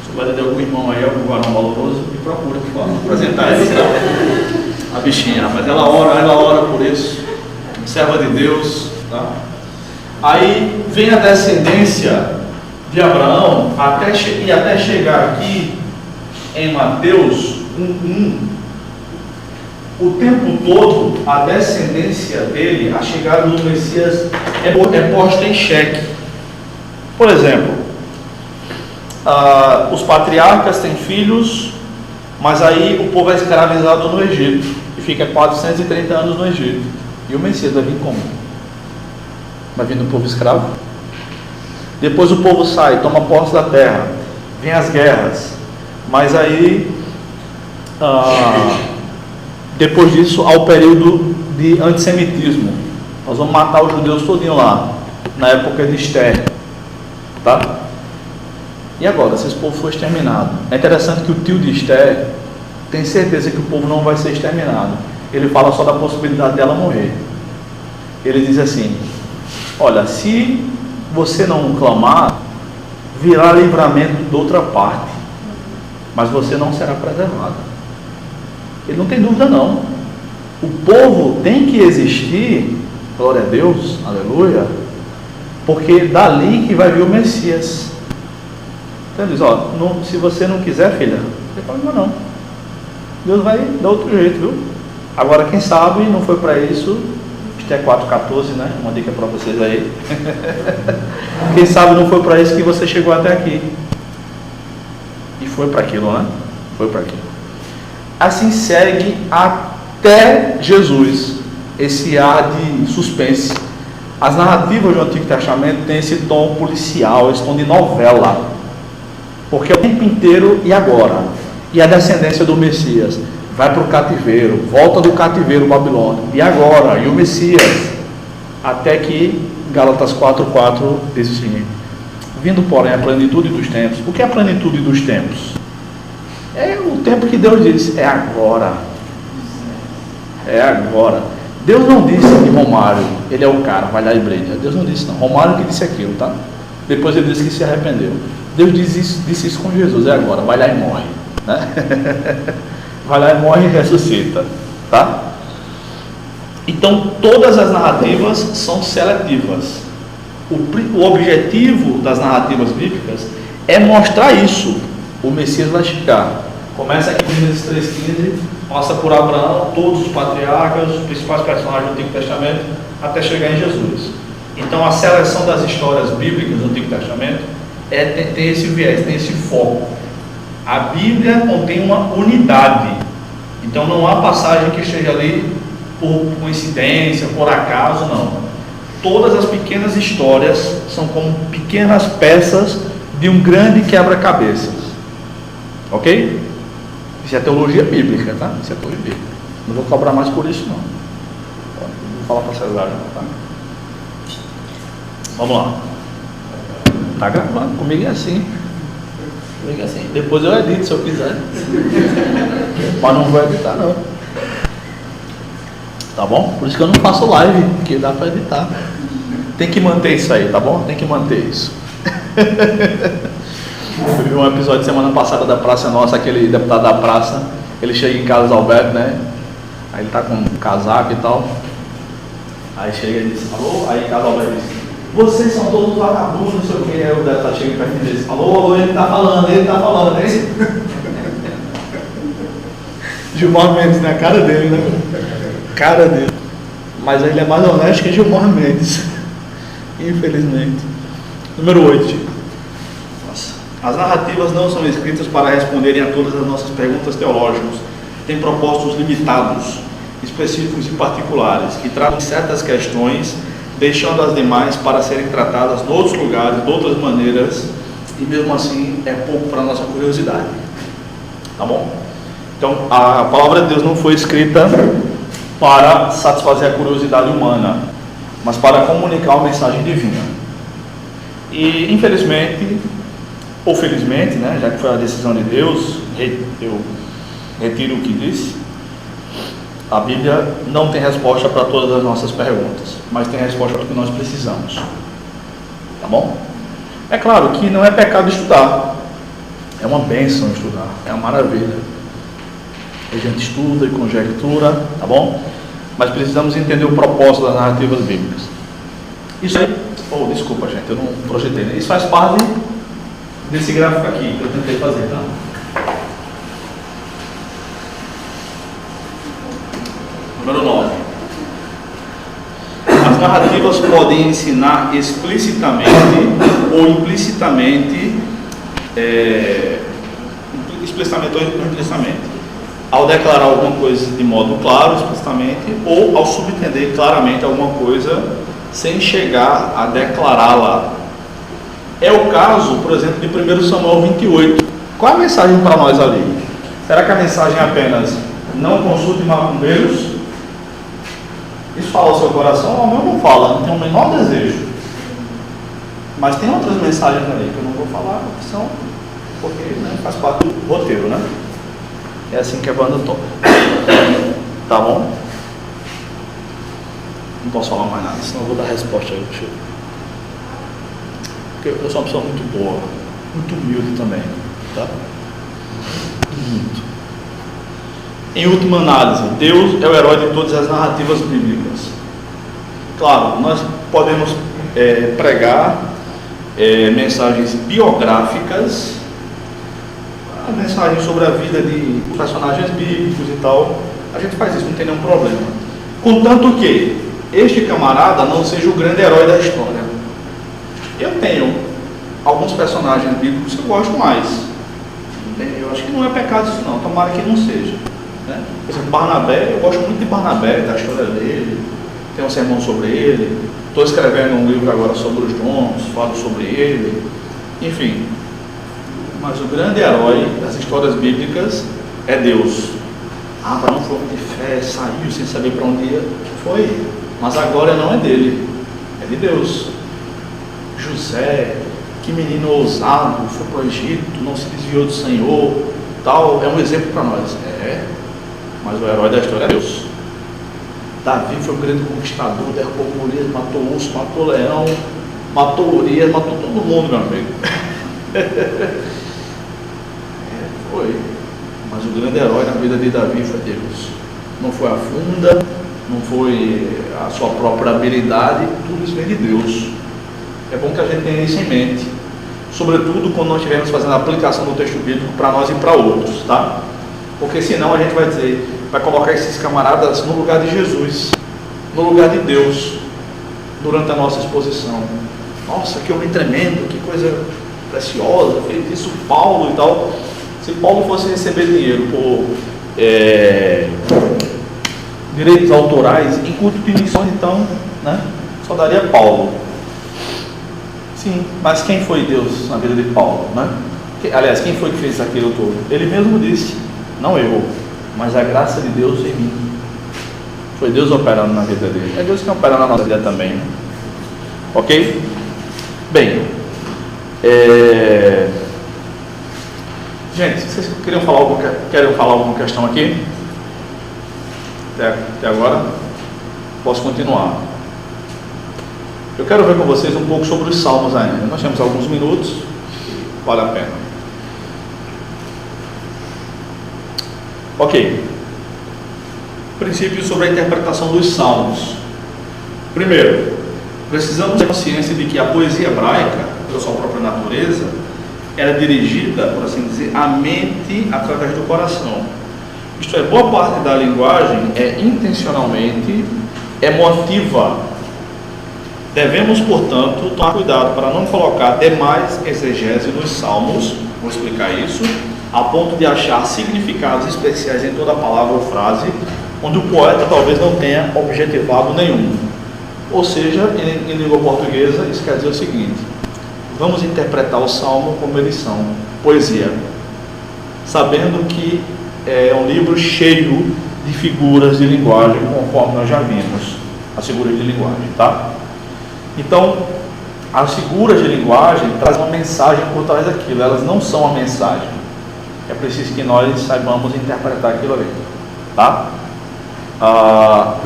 Se vai ter algum irmão aí, algum varão valoroso, me procura, por favor, apresentar a bichinha. Mas ela ora por isso. Serva de Deus, tá? Aí vem a descendência de Abraão até chegar aqui em Mateus 1:1. O tempo todo a descendência dele, a chegada do Messias é posta em xeque. Por exemplo, os patriarcas têm filhos, mas aí o povo é escravizado no Egito e fica 430 anos no Egito. E o Messias vai vir como? Vai vir do povo escravo? Depois o povo sai, toma posse da terra, vem as guerras, mas aí depois disso há o período de antissemitismo. Nós vamos matar os judeus todinho lá, na época de Esther, tá? E agora, se esse povo for exterminado? É interessante que o tio de Esther tem certeza que o povo não vai ser exterminado. Ele fala só da possibilidade dela morrer. Ele diz assim: olha, se você não clamar, virá livramento de outra parte, mas você não será preservado. Ele não tem dúvida não. O povo tem que existir, glória a Deus, aleluia, porque dali que vai vir o Messias. Então ele diz, ó, se você não quiser, filha, não tem problema não. Deus vai dar outro jeito, viu? Agora, quem sabe não foi para isso, Esther 4,14, né? Uma dica para vocês aí. Quem sabe não foi para isso que você chegou até aqui. E foi para aquilo, né? Foi para aquilo. Assim segue até Jesus, esse ar de suspense. As narrativas do Antigo Testamento têm esse tom policial, esse tom de novela. Porque é o tempo inteiro e agora. E a descendência do Messias vai para o cativeiro, volta do cativeiro babilônico. E agora? E o Messias? Até que Gálatas 4,4 diz o seguinte: vindo, porém, a plenitude dos tempos. O que é a plenitude dos tempos? É o tempo que Deus diz, é agora. É agora. Deus não disse que Romário, ele é o cara, vai lá e brilha. Deus não disse não. Romário que disse aquilo, tá? Depois ele disse que se arrependeu. Deus disse isso com Jesus, é agora, vai lá e morre, né? Vai lá e morre e ressuscita, tá? Então todas as narrativas são seletivas. O objetivo das narrativas bíblicas é mostrar isso. O Messias vai chegar. Começa aqui em Gênesis 3,15, passa por Abraão, todos os patriarcas, os principais personagens do Antigo Testamento, até chegar em Jesus. Então a seleção das histórias bíblicas do Antigo Testamento tem esse viés, tem esse foco. A Bíblia contém uma unidade. Então não há passagem que esteja ali por coincidência, por acaso, não. Todas as pequenas histórias são como pequenas peças de um grande quebra-cabeças. Ok? Isso é teologia bíblica, tá? Isso é teologia bíblica. Não vou cobrar mais por isso, não. Vou falar para César, tá? Vamos lá. Tá gravando, comigo é assim. Comigo é assim. Depois eu edito se eu quiser. Mas não vou editar não. Tá bom? Por isso que eu não faço live, porque dá para editar. Tem que manter isso aí, tá bom? Tem que manter isso. Eu vi um episódio semana passada da Praça Nossa, aquele deputado da praça, ele chega em casa, Alberto, né? Aí ele tá com um casaco e tal. Aí chega e diz, alô? Aí casa Alberto diz, vocês são todos vagabundos, não sei o que. Aí o deputado chega perto e diz, alô, ele tá falando, é isso? Gilmar Mendes, né? A cara dele, né? Cara dele. Mas ele é mais honesto que Gilmar Mendes. Infelizmente. Número 8. As narrativas não são escritas para responderem a todas as nossas perguntas teológicas. Têm propósitos limitados, específicos e particulares, que tratam certas questões, deixando as demais para serem tratadas em outros lugares, de outras maneiras, e mesmo assim é pouco para a nossa curiosidade. Tá bom? Então, a palavra de Deus não foi escrita para satisfazer a curiosidade humana, mas para comunicar uma mensagem divina. E, infelizmente, ou felizmente, né, já que foi a decisão de Deus, eu retiro o que disse. A Bíblia não tem resposta para todas as nossas perguntas, mas tem resposta para o que nós precisamos. Tá bom? É claro que não é pecado estudar. É uma bênção estudar. É uma maravilha. A gente estuda e conjectura, tá bom? Mas precisamos entender o propósito das narrativas bíblicas. Isso aí... Oh, desculpa, gente, eu não projetei. Isso faz parte desse gráfico aqui que eu tentei fazer, tá? Número 9. As narrativas podem ensinar explicitamente ou implicitamente, explicitamente ou implicitamente, ao declarar alguma coisa de modo claro, explicitamente, ou ao subentender claramente alguma coisa sem chegar a declará-la. É o caso, por exemplo, de 1 Samuel 28. Qual é a mensagem para nós ali? Será que a mensagem é apenas não consulte macumbeiros? Isso fala ao seu coração? O meu não fala, não tem o menor desejo. Mas tem outras mensagens ali que eu não vou falar, que são, porque né, faz parte do roteiro, né? É assim que a banda toca. Tá bom? Não posso falar mais nada, senão eu vou dar resposta aí. Porque eu sou uma pessoa muito boa, muito humilde também, tá? Muito. Em última análise, Deus é o herói de todas as narrativas bíblicas. Claro, nós podemos pregar mensagens biográficas, mensagens sobre a vida de personagens bíblicos e tal. A gente faz isso, não tem nenhum problema. Contanto que este camarada não seja o grande herói da história. Eu tenho alguns personagens bíblicos que eu gosto mais. Eu acho que não é pecado isso não, tomara que não seja, né? Por exemplo, Barnabé, eu gosto muito de Barnabé, da história dele, tem um sermão sobre ele, estou escrevendo um livro agora sobre os dons, falo sobre ele, enfim. Mas o grande herói das histórias bíblicas é Deus. Abraão foi homem de fé, saiu sem saber para onde ia, foi, mas a glória não é dele, é de Deus. José, que menino ousado, foi para o Egito, não se desviou do Senhor, tal, é um exemplo para nós. Mas o herói da história é Deus. Davi foi um grande conquistador, derrubou Golias, matou urso, matou leão, matou Urias, matou todo mundo, meu amigo. Foi. Mas o grande herói na vida de Davi foi Deus. Não foi a funda, não foi a sua própria habilidade, tudo isso vem de Deus. É bom que a gente tenha isso em mente, sobretudo quando nós estivermos fazendo a aplicação do texto bíblico para nós e para outros, tá? Porque senão a gente vai dizer, vai colocar esses camaradas no lugar de Jesus, no lugar de Deus, durante a nossa exposição. Nossa, que homem tremendo, que coisa preciosa, fez isso Paulo e tal. Se Paulo fosse receber dinheiro por direitos autorais em culto de missões, então, né, só daria Paulo. Sim, mas quem foi Deus na vida de Paulo, né? Aliás, quem foi que fez aquilo todo? Ele mesmo disse, não eu, mas a graça de Deus em mim. Foi Deus operando na vida dele. É Deus que opera na nossa vida também, né? Ok? Bem, gente, vocês querem falar alguma questão aqui? Até agora? Posso continuar? Eu quero ver com vocês um pouco sobre os salmos ainda. Nós temos alguns minutos, vale a pena. Ok. Princípios sobre a interpretação dos salmos. Primeiro, precisamos ter consciência de que a poesia hebraica, pela sua própria natureza, era dirigida, por assim dizer, à mente através do coração. Isto é, boa parte da linguagem é intencionalmente emotiva. Devemos, portanto, tomar cuidado para não colocar demais exegese nos salmos, vou explicar isso, a ponto de achar significados especiais em toda palavra ou frase, onde o poeta talvez não tenha objetivado nenhum. Ou seja, em língua portuguesa, isso quer dizer o seguinte: vamos interpretar o salmo como eles são, poesia, sabendo que é um livro cheio de figuras de linguagem, conforme nós já vimos, as figuras de linguagem, tá? Então, as figuras de linguagem trazem uma mensagem por trás daquilo, elas não são a mensagem. É preciso que nós saibamos interpretar aquilo ali, tá?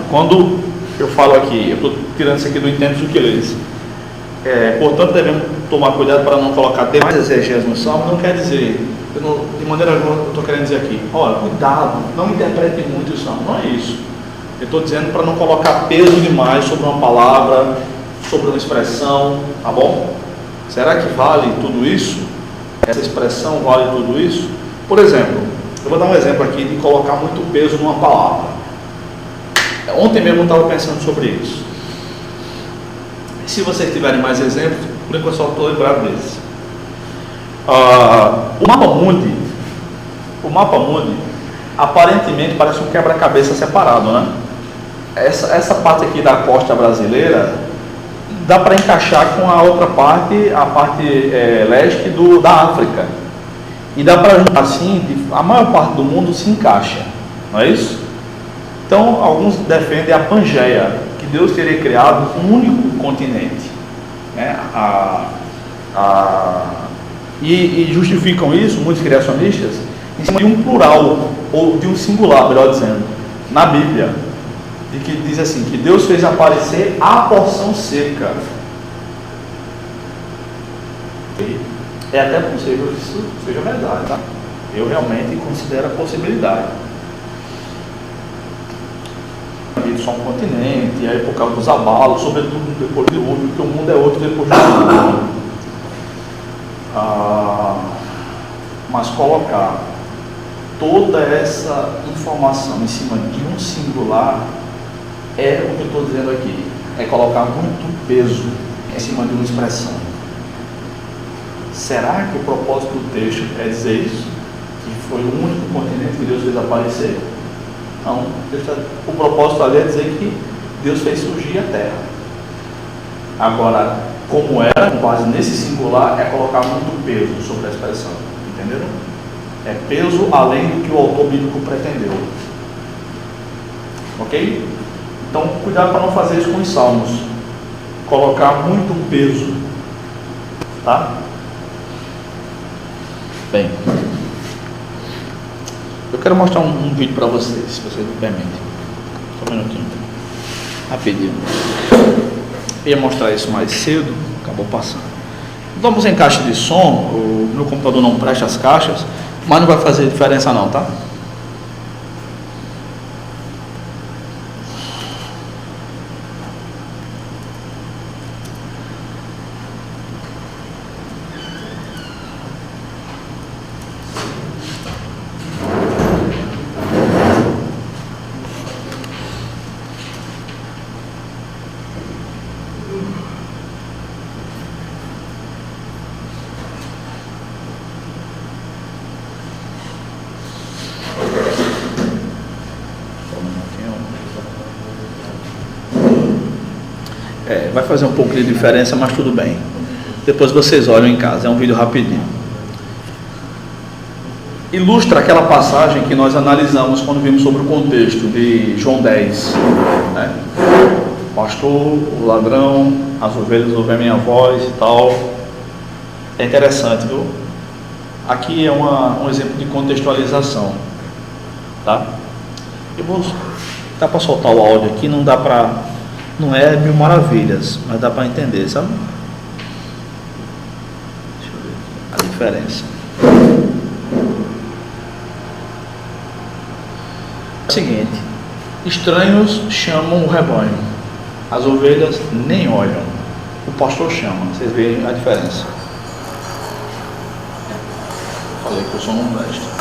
Quando eu falo aqui, eu estou tirando isso aqui do Intento Suquilês, portanto devemos tomar cuidado para não colocar demais exegese no salmo. Não quer dizer, de maneira alguma eu estou querendo dizer aqui, olha, cuidado, não interprete muito o salmo, não é isso. Eu estou dizendo para não colocar peso demais sobre uma palavra, sobre uma expressão, tá bom? Será que vale tudo isso? Essa expressão vale tudo isso? Por exemplo, eu vou dar um exemplo aqui de colocar muito peso numa palavra. Ontem mesmo eu estava pensando sobre isso. Se vocês tiverem mais exemplos, por enquanto só estou lembrado desse. O mapa mundi aparentemente parece um quebra-cabeça separado, né? Essa parte aqui da costa brasileira dá para encaixar com a outra parte, a parte leste da África, e dá para juntar assim, a maior parte do mundo se encaixa, não é isso? Então alguns defendem a Pangeia, que Deus teria criado um único continente, né? E justificam isso, muitos criacionistas, em cima de um plural, ou de um singular, melhor dizendo, na Bíblia, de que diz assim, que Deus fez aparecer a porção seca. É até possível que isso seja verdade, tá? Eu realmente considero a possibilidade. Só um continente, e aí por causa dos abalos, sobretudo depois do dilúvio, porque o mundo é outro depois do dilúvio. Mas colocar toda essa informação em cima de um singular é o que eu estou dizendo aqui, é colocar muito peso em cima de uma expressão. Será que o propósito do texto é dizer isso? Que foi o único continente que Deus fez aparecer? Não, o propósito ali é dizer que Deus fez surgir a terra. Agora, como era, com base nesse singular, é colocar muito peso sobre a expressão. Entenderam? É peso além do que o autor bíblico pretendeu. Ok? Então, cuidado para não fazer isso com os salmos. Colocar muito peso. Tá? Bem. Eu quero mostrar um vídeo para vocês, se vocês me permitem. Só um minutinho. Rapidinho. Eu ia mostrar isso mais cedo, acabou passando. Vamos em caixa de som. O meu computador não presta as caixas, mas não vai fazer diferença não, tá? Vai fazer um pouco de diferença, mas tudo bem. Depois vocês olham em casa, é um vídeo rapidinho. Ilustra aquela passagem que nós analisamos quando vimos sobre o contexto de João 10, né? O pastor, o ladrão, as ovelhas ouvem a minha voz e tal. É interessante, viu? Aqui é um exemplo de contextualização, tá? Eu vou dar para soltar o áudio aqui, não dá para... Não é mil maravilhas, mas dá para entender, sabe? Deixa eu ver a diferença. É o seguinte: estranhos chamam o rebanho, as ovelhas nem olham, o pastor chama. Vocês veem a diferença. Falei que o som não presta.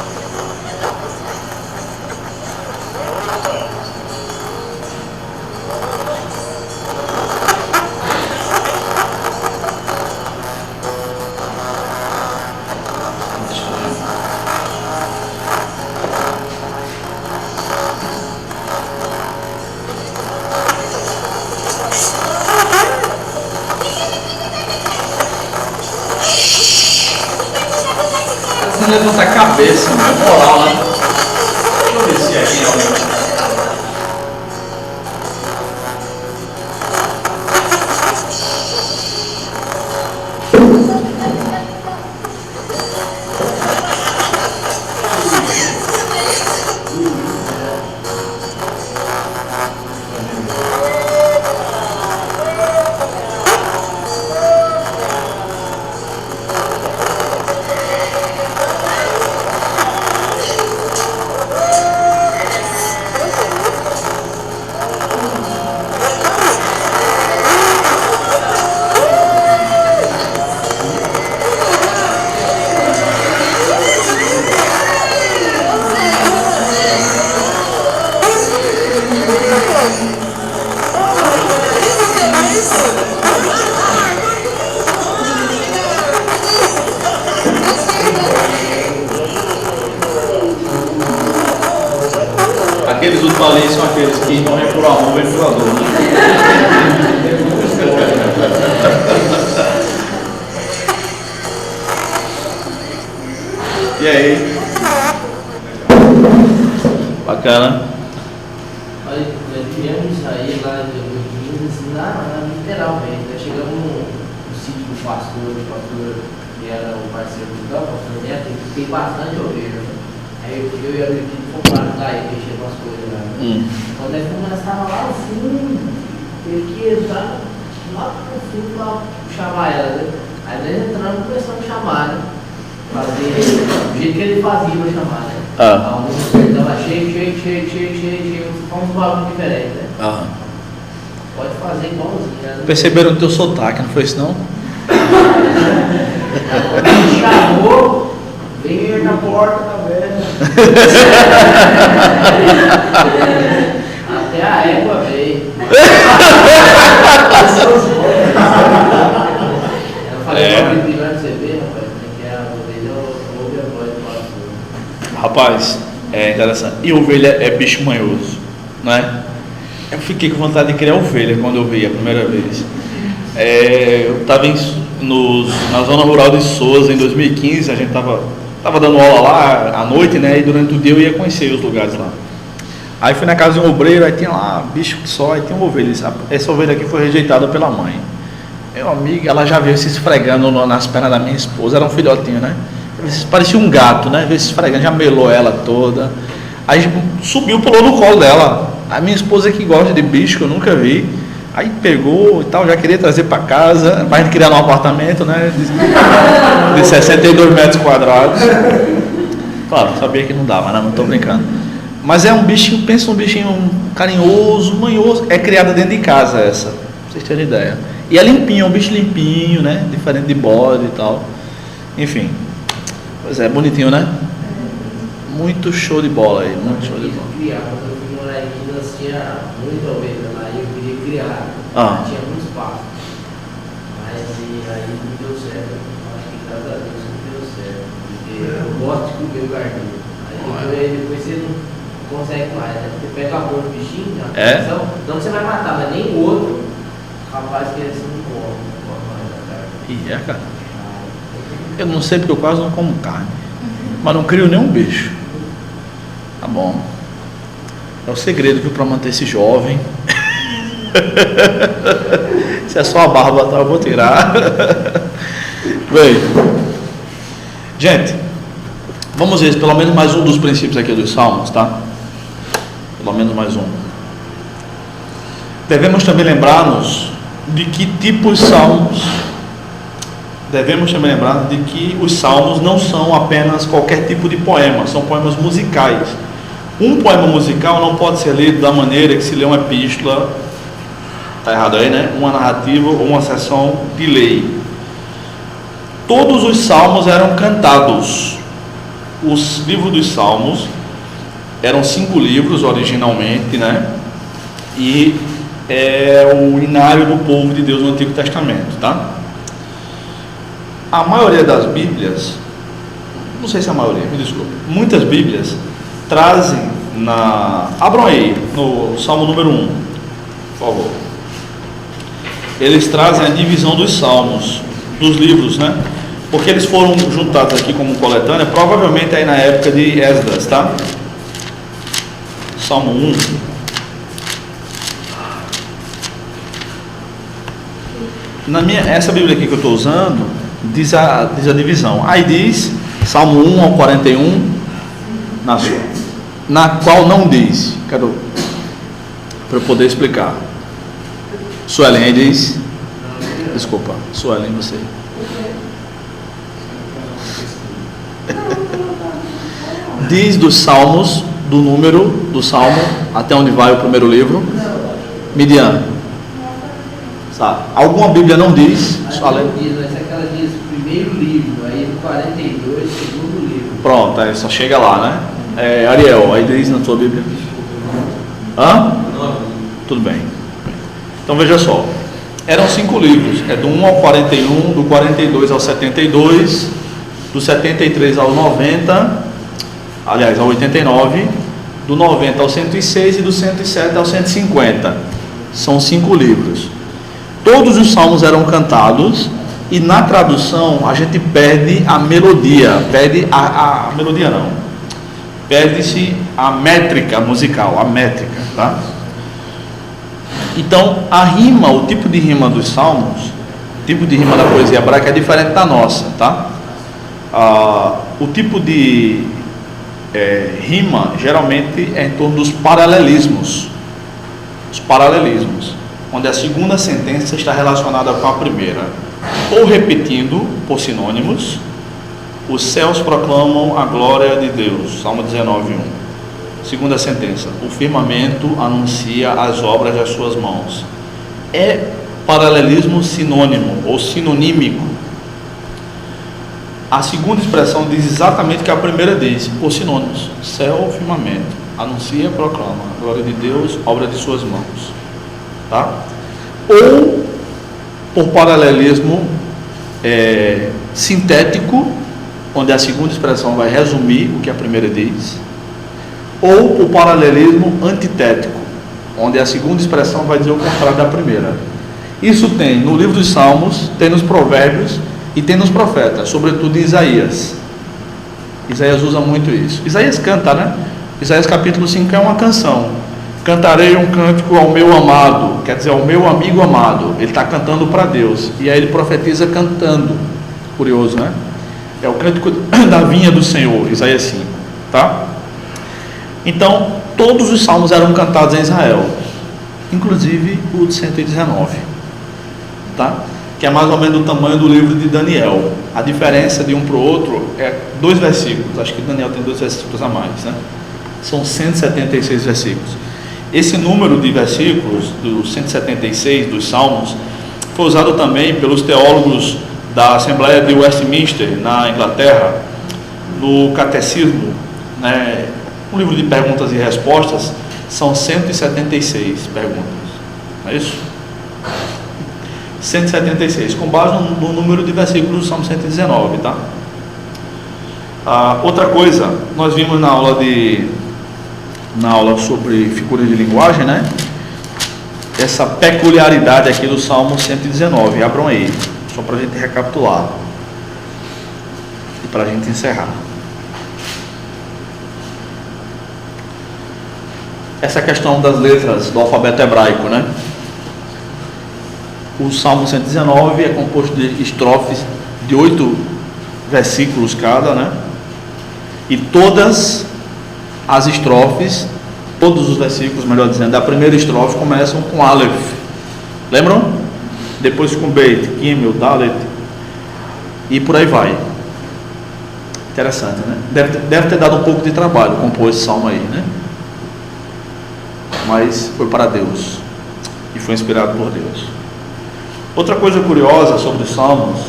Levanta a cabeça, não é moral, né? Deixa eu ver se aqui é alguém. Aqueles outros ali são aqueles que não vêm por amor, vêm por dor, né? E aí? Bacana. Olha, nós viemos sair lá de Minas, lá literalmente, nós chegamos no sítio do pastor que era o parceiro do campo, o pastor Neto, ele tem bastante ovelha, né? Aí eu e a minha filha fomos lá ajudar ele, mexer com as coisas lá. Quando nós começamos lá no fundo, ele que entrar lá no fundo para chamar ela, né? Aí nós entramos e começamos a chamar, né? Fazer do jeito que ele fazia para chamar, né? Então lá cheio, faz um bagulho diferente, né? Pode fazer igualzinho, né? Perceberam o teu sotaque, não foi isso não? Me chamou, veio na porta da velha. Até a égua veio. Eu falei pra ele lá de você ver, rapaz, que a ovelha ouve a voz do pastor. Rapaz, é interessante. E ovelha é bicho manhoso, não é? Eu fiquei com vontade de criar ovelha quando eu vi a primeira vez. Eu estava na zona rural de Souza em 2015, a gente estava dando aula lá à noite, né? E durante o dia eu ia conhecer os lugares lá. Aí fui na casa de um obreiro, aí tinha lá bicho só, aí tinha uma ovelha. Essa ovelha aqui foi rejeitada pela mãe. Meu amigo, ela já veio se esfregando nas pernas da minha esposa, era um filhotinho, né? Parecia um gato, né? Veio se esfregando, já melou ela toda. Aí subiu, pulou no colo dela. A minha esposa que gosta de bicho, que eu nunca vi, aí pegou e tal, já queria trazer para casa, para a gente criar um apartamento, né, de 62 metros quadrados. Claro, sabia que não dava, né, não estou brincando. Mas é um bichinho, pensa um bichinho carinhoso, manhoso, é criada dentro de casa essa, pra vocês terem ideia. E é limpinho, é um bicho limpinho, né, diferente de bode e tal. Enfim, pois é, bonitinho, né? Muito show de bola aí, muito show de bola. Quando eu fui morar em Minas, tinha muita ovelha lá e eu queria criar. Tinha muito espaço. Mas aí não deu certo. Acho que graças a Deus não deu certo. Porque eu gosto de comer o carneiro. Aí depois você não consegue mais, né? Você pega a mão do bichinho, a posição, não você vai matar, mas nem o outro, rapaz, que você não come mais a carne. E é, cara. Eu não sei porque eu quase não como carne. Mas não crio nenhum bicho. Tá bom. É o segredo, viu, para manter esse jovem. Se é só a barba, tá, eu vou tirar. Bem, gente, vamos ver pelo menos mais um dos princípios aqui dos Salmos, tá? Pelo menos mais um. Devemos também lembrar-nos de que tipos salmos. Devemos também lembrar de que os salmos não são apenas qualquer tipo de poema, são poemas musicais. Um poema musical não pode ser lido da maneira que se lê uma epístola, está errado aí, né? Uma narrativa ou uma sessão de lei. Todos os salmos eram cantados. Os livros dos salmos eram 5 livros originalmente, né? E é o inário do povo de Deus no Antigo Testamento, tá? A maioria das Bíblias, não sei se é a maioria, me desculpe, muitas Bíblias trazem abram aí no Salmo número 1, por favor. Eles trazem a divisão dos salmos, dos livros, né? Porque eles foram juntados aqui como coletânea, provavelmente aí na época de Esdras, tá? Salmo 1. Essa Bíblia aqui que eu estou usando diz a divisão. Aí diz Salmo 1 ao 41 na qual não diz. Cadê? Para eu poder explicar. Suelen, aí diz. Desculpa, Suelen, você. Diz dos salmos, do número do salmo até onde vai o primeiro livro. Midian. Sabe? Alguma Bíblia não diz. Não diz, mas aquela diz primeiro livro, aí no 42, segundo livro. Pronto, aí só chega lá, né? Ariel, aí diz na sua Bíblia. Hã? Tudo bem. Então veja só. Eram 5 livros. É do 1 ao 41, do 42 ao 72, do 73 ao 90, aliás, ao 89, do 90 ao 106 e do 107 ao 150. São 5 livros. Todos os salmos eram cantados e na tradução a gente perde a melodia, perde a melodia não, perde-se a métrica musical, a métrica, tá? Então a rima, o tipo de rima dos salmos tipo de rima da poesia hebraica é diferente da nossa, tá? O tipo de rima geralmente é em torno dos paralelismos. Os paralelismos, onde a segunda sentença está relacionada com a primeira, ou repetindo por sinônimos. Os céus proclamam a glória de Deus, Salmo 19:1. Segunda sentença, o firmamento anuncia as obras das suas mãos. É paralelismo sinônimo ou sinonímico. A segunda expressão diz exatamente o que a primeira diz, por sinônimos: céu, firmamento, anuncia, proclama a glória de Deus, obra de suas mãos, tá? Ou por paralelismo sintético, onde a segunda expressão vai resumir o que a primeira diz, ou por paralelismo antitético, onde a segunda expressão vai dizer o contrário da primeira. Isso tem no livro dos Salmos, tem nos Provérbios e tem nos profetas, sobretudo em Isaías. Isaías usa muito isso. Isaías canta, né? Isaías capítulo 5 é uma canção. Cantarei um cântico ao meu amado, quer dizer, ao meu amigo amado. Ele está cantando para Deus, e aí ele profetiza cantando. Curioso, né? É o cântico da vinha do Senhor, Isaías 5, tá? Então, todos os salmos eram cantados em Israel, inclusive o de 119, tá? Que é mais ou menos do tamanho do livro de Daniel. A diferença de um para o outro é 2 versículos. Acho que Daniel tem 2 versículos a mais, né? São 176 versículos. Esse número de versículos, dos 176 dos Salmos, foi usado também pelos teólogos da Assembleia de Westminster, na Inglaterra, no Catecismo, né? Um livro de perguntas e respostas. São 176 perguntas, não é isso? 176, com base no número de versículos do Salmo 119, tá? Outra coisa, nós vimos na aula sobre figuras de linguagem, né? Essa peculiaridade aqui do Salmo 119, abram aí, só para a gente recapitular e para a gente encerrar. Essa questão das letras do alfabeto hebraico, né? O Salmo 119 é composto de estrofes de 8 versículos cada, né? E todas as estrofes, todos os versículos, melhor dizendo, da primeira estrofe começam com Aleph. Lembram? Depois com Beit, Gimel, Dalet e por aí vai. Interessante, né? Deve ter dado um pouco de trabalho compor esse salmo aí, né? Mas foi para Deus e foi inspirado por Deus. Outra coisa curiosa sobre os salmos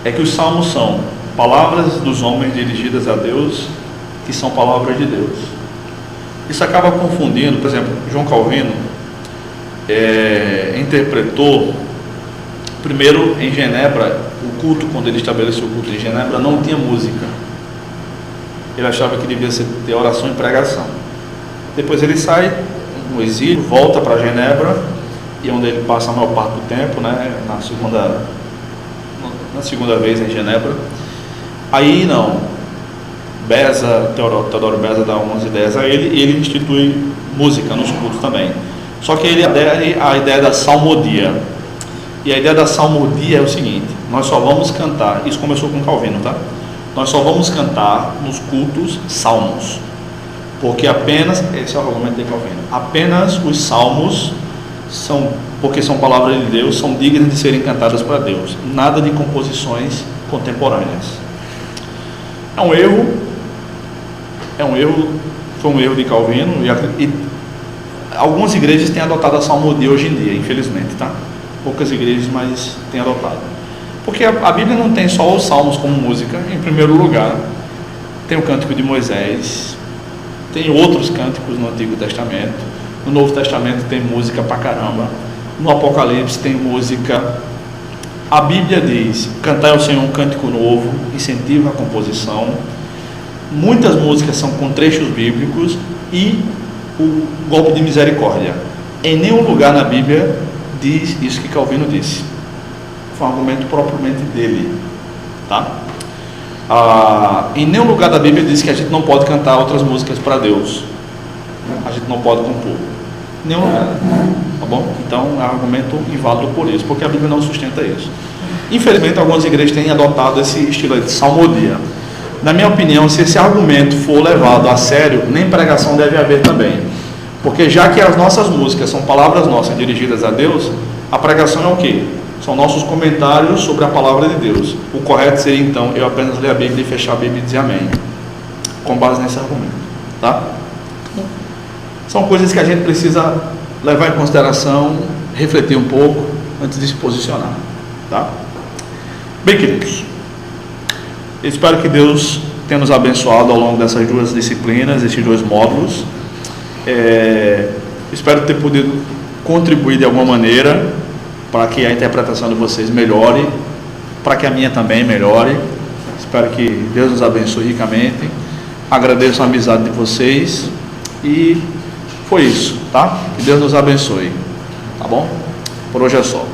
é que os salmos são palavras dos homens dirigidas a Deus, que são palavras de Deus. Isso acaba confundindo, por exemplo, João Calvino interpretou, primeiro em Genebra, o culto, quando ele estabeleceu o culto em Genebra, não tinha música. Ele achava que devia ter oração e pregação. Depois ele sai no exílio, volta para Genebra, e onde ele passa a maior parte do tempo, né, na segunda vez em Genebra. Aí não, Teodoro Beza dá umas ideias a ele, e ele institui música nos cultos também. Só que ele adere à ideia da salmodia. E a ideia da salmodia é o seguinte: nós só vamos cantar, isso começou com Calvino, tá? Nós só vamos cantar nos cultos salmos, porque apenas, esse é o argumento de Calvino, apenas os salmos porque são palavras de Deus, são dignas de serem cantadas para Deus, nada de composições contemporâneas. É um erro, foi um erro de Calvino, e algumas igrejas têm adotado a salmodia hoje em dia, infelizmente, tá? Poucas igrejas, mas têm adotado, porque a Bíblia não tem só os salmos como música. Em primeiro lugar, tem o Cântico de Moisés, tem outros cânticos no Antigo Testamento. No Novo Testamento tem música pra caramba. No Apocalipse tem música. A Bíblia diz: cantai ao Senhor um cântico novo, incentiva a composição. Muitas músicas são com trechos bíblicos e o golpe de misericórdia. Em nenhum lugar na Bíblia diz isso que Calvino disse. Foi um argumento propriamente dele, tá? Em nenhum lugar da Bíblia diz que a gente não pode cantar outras músicas para Deus. A gente não pode compor. em nenhum lugar, tá bom? Então é um argumento inválido por isso, porque a Bíblia não sustenta isso. Infelizmente, algumas igrejas têm adotado esse estilo de salmodia. Na minha opinião, se esse argumento for levado a sério, nem pregação deve haver também. Porque já que as nossas músicas são palavras nossas dirigidas a Deus, a pregação é o quê? São nossos comentários sobre a palavra de Deus. O correto seria, então, eu apenas ler a Bíblia e fechar a Bíblia e dizer amém, com base nesse argumento, tá? São coisas que a gente precisa levar em consideração, refletir um pouco antes de se posicionar, tá? Bem, queridos, espero que Deus tenha nos abençoado ao longo dessas duas disciplinas, esses dois módulos. Espero ter podido contribuir de alguma maneira para que a interpretação de vocês melhore, para que a minha também melhore. Espero que Deus nos abençoe ricamente. Agradeço a amizade de vocês e foi isso, tá? Que Deus nos abençoe, tá bom? Por hoje é só.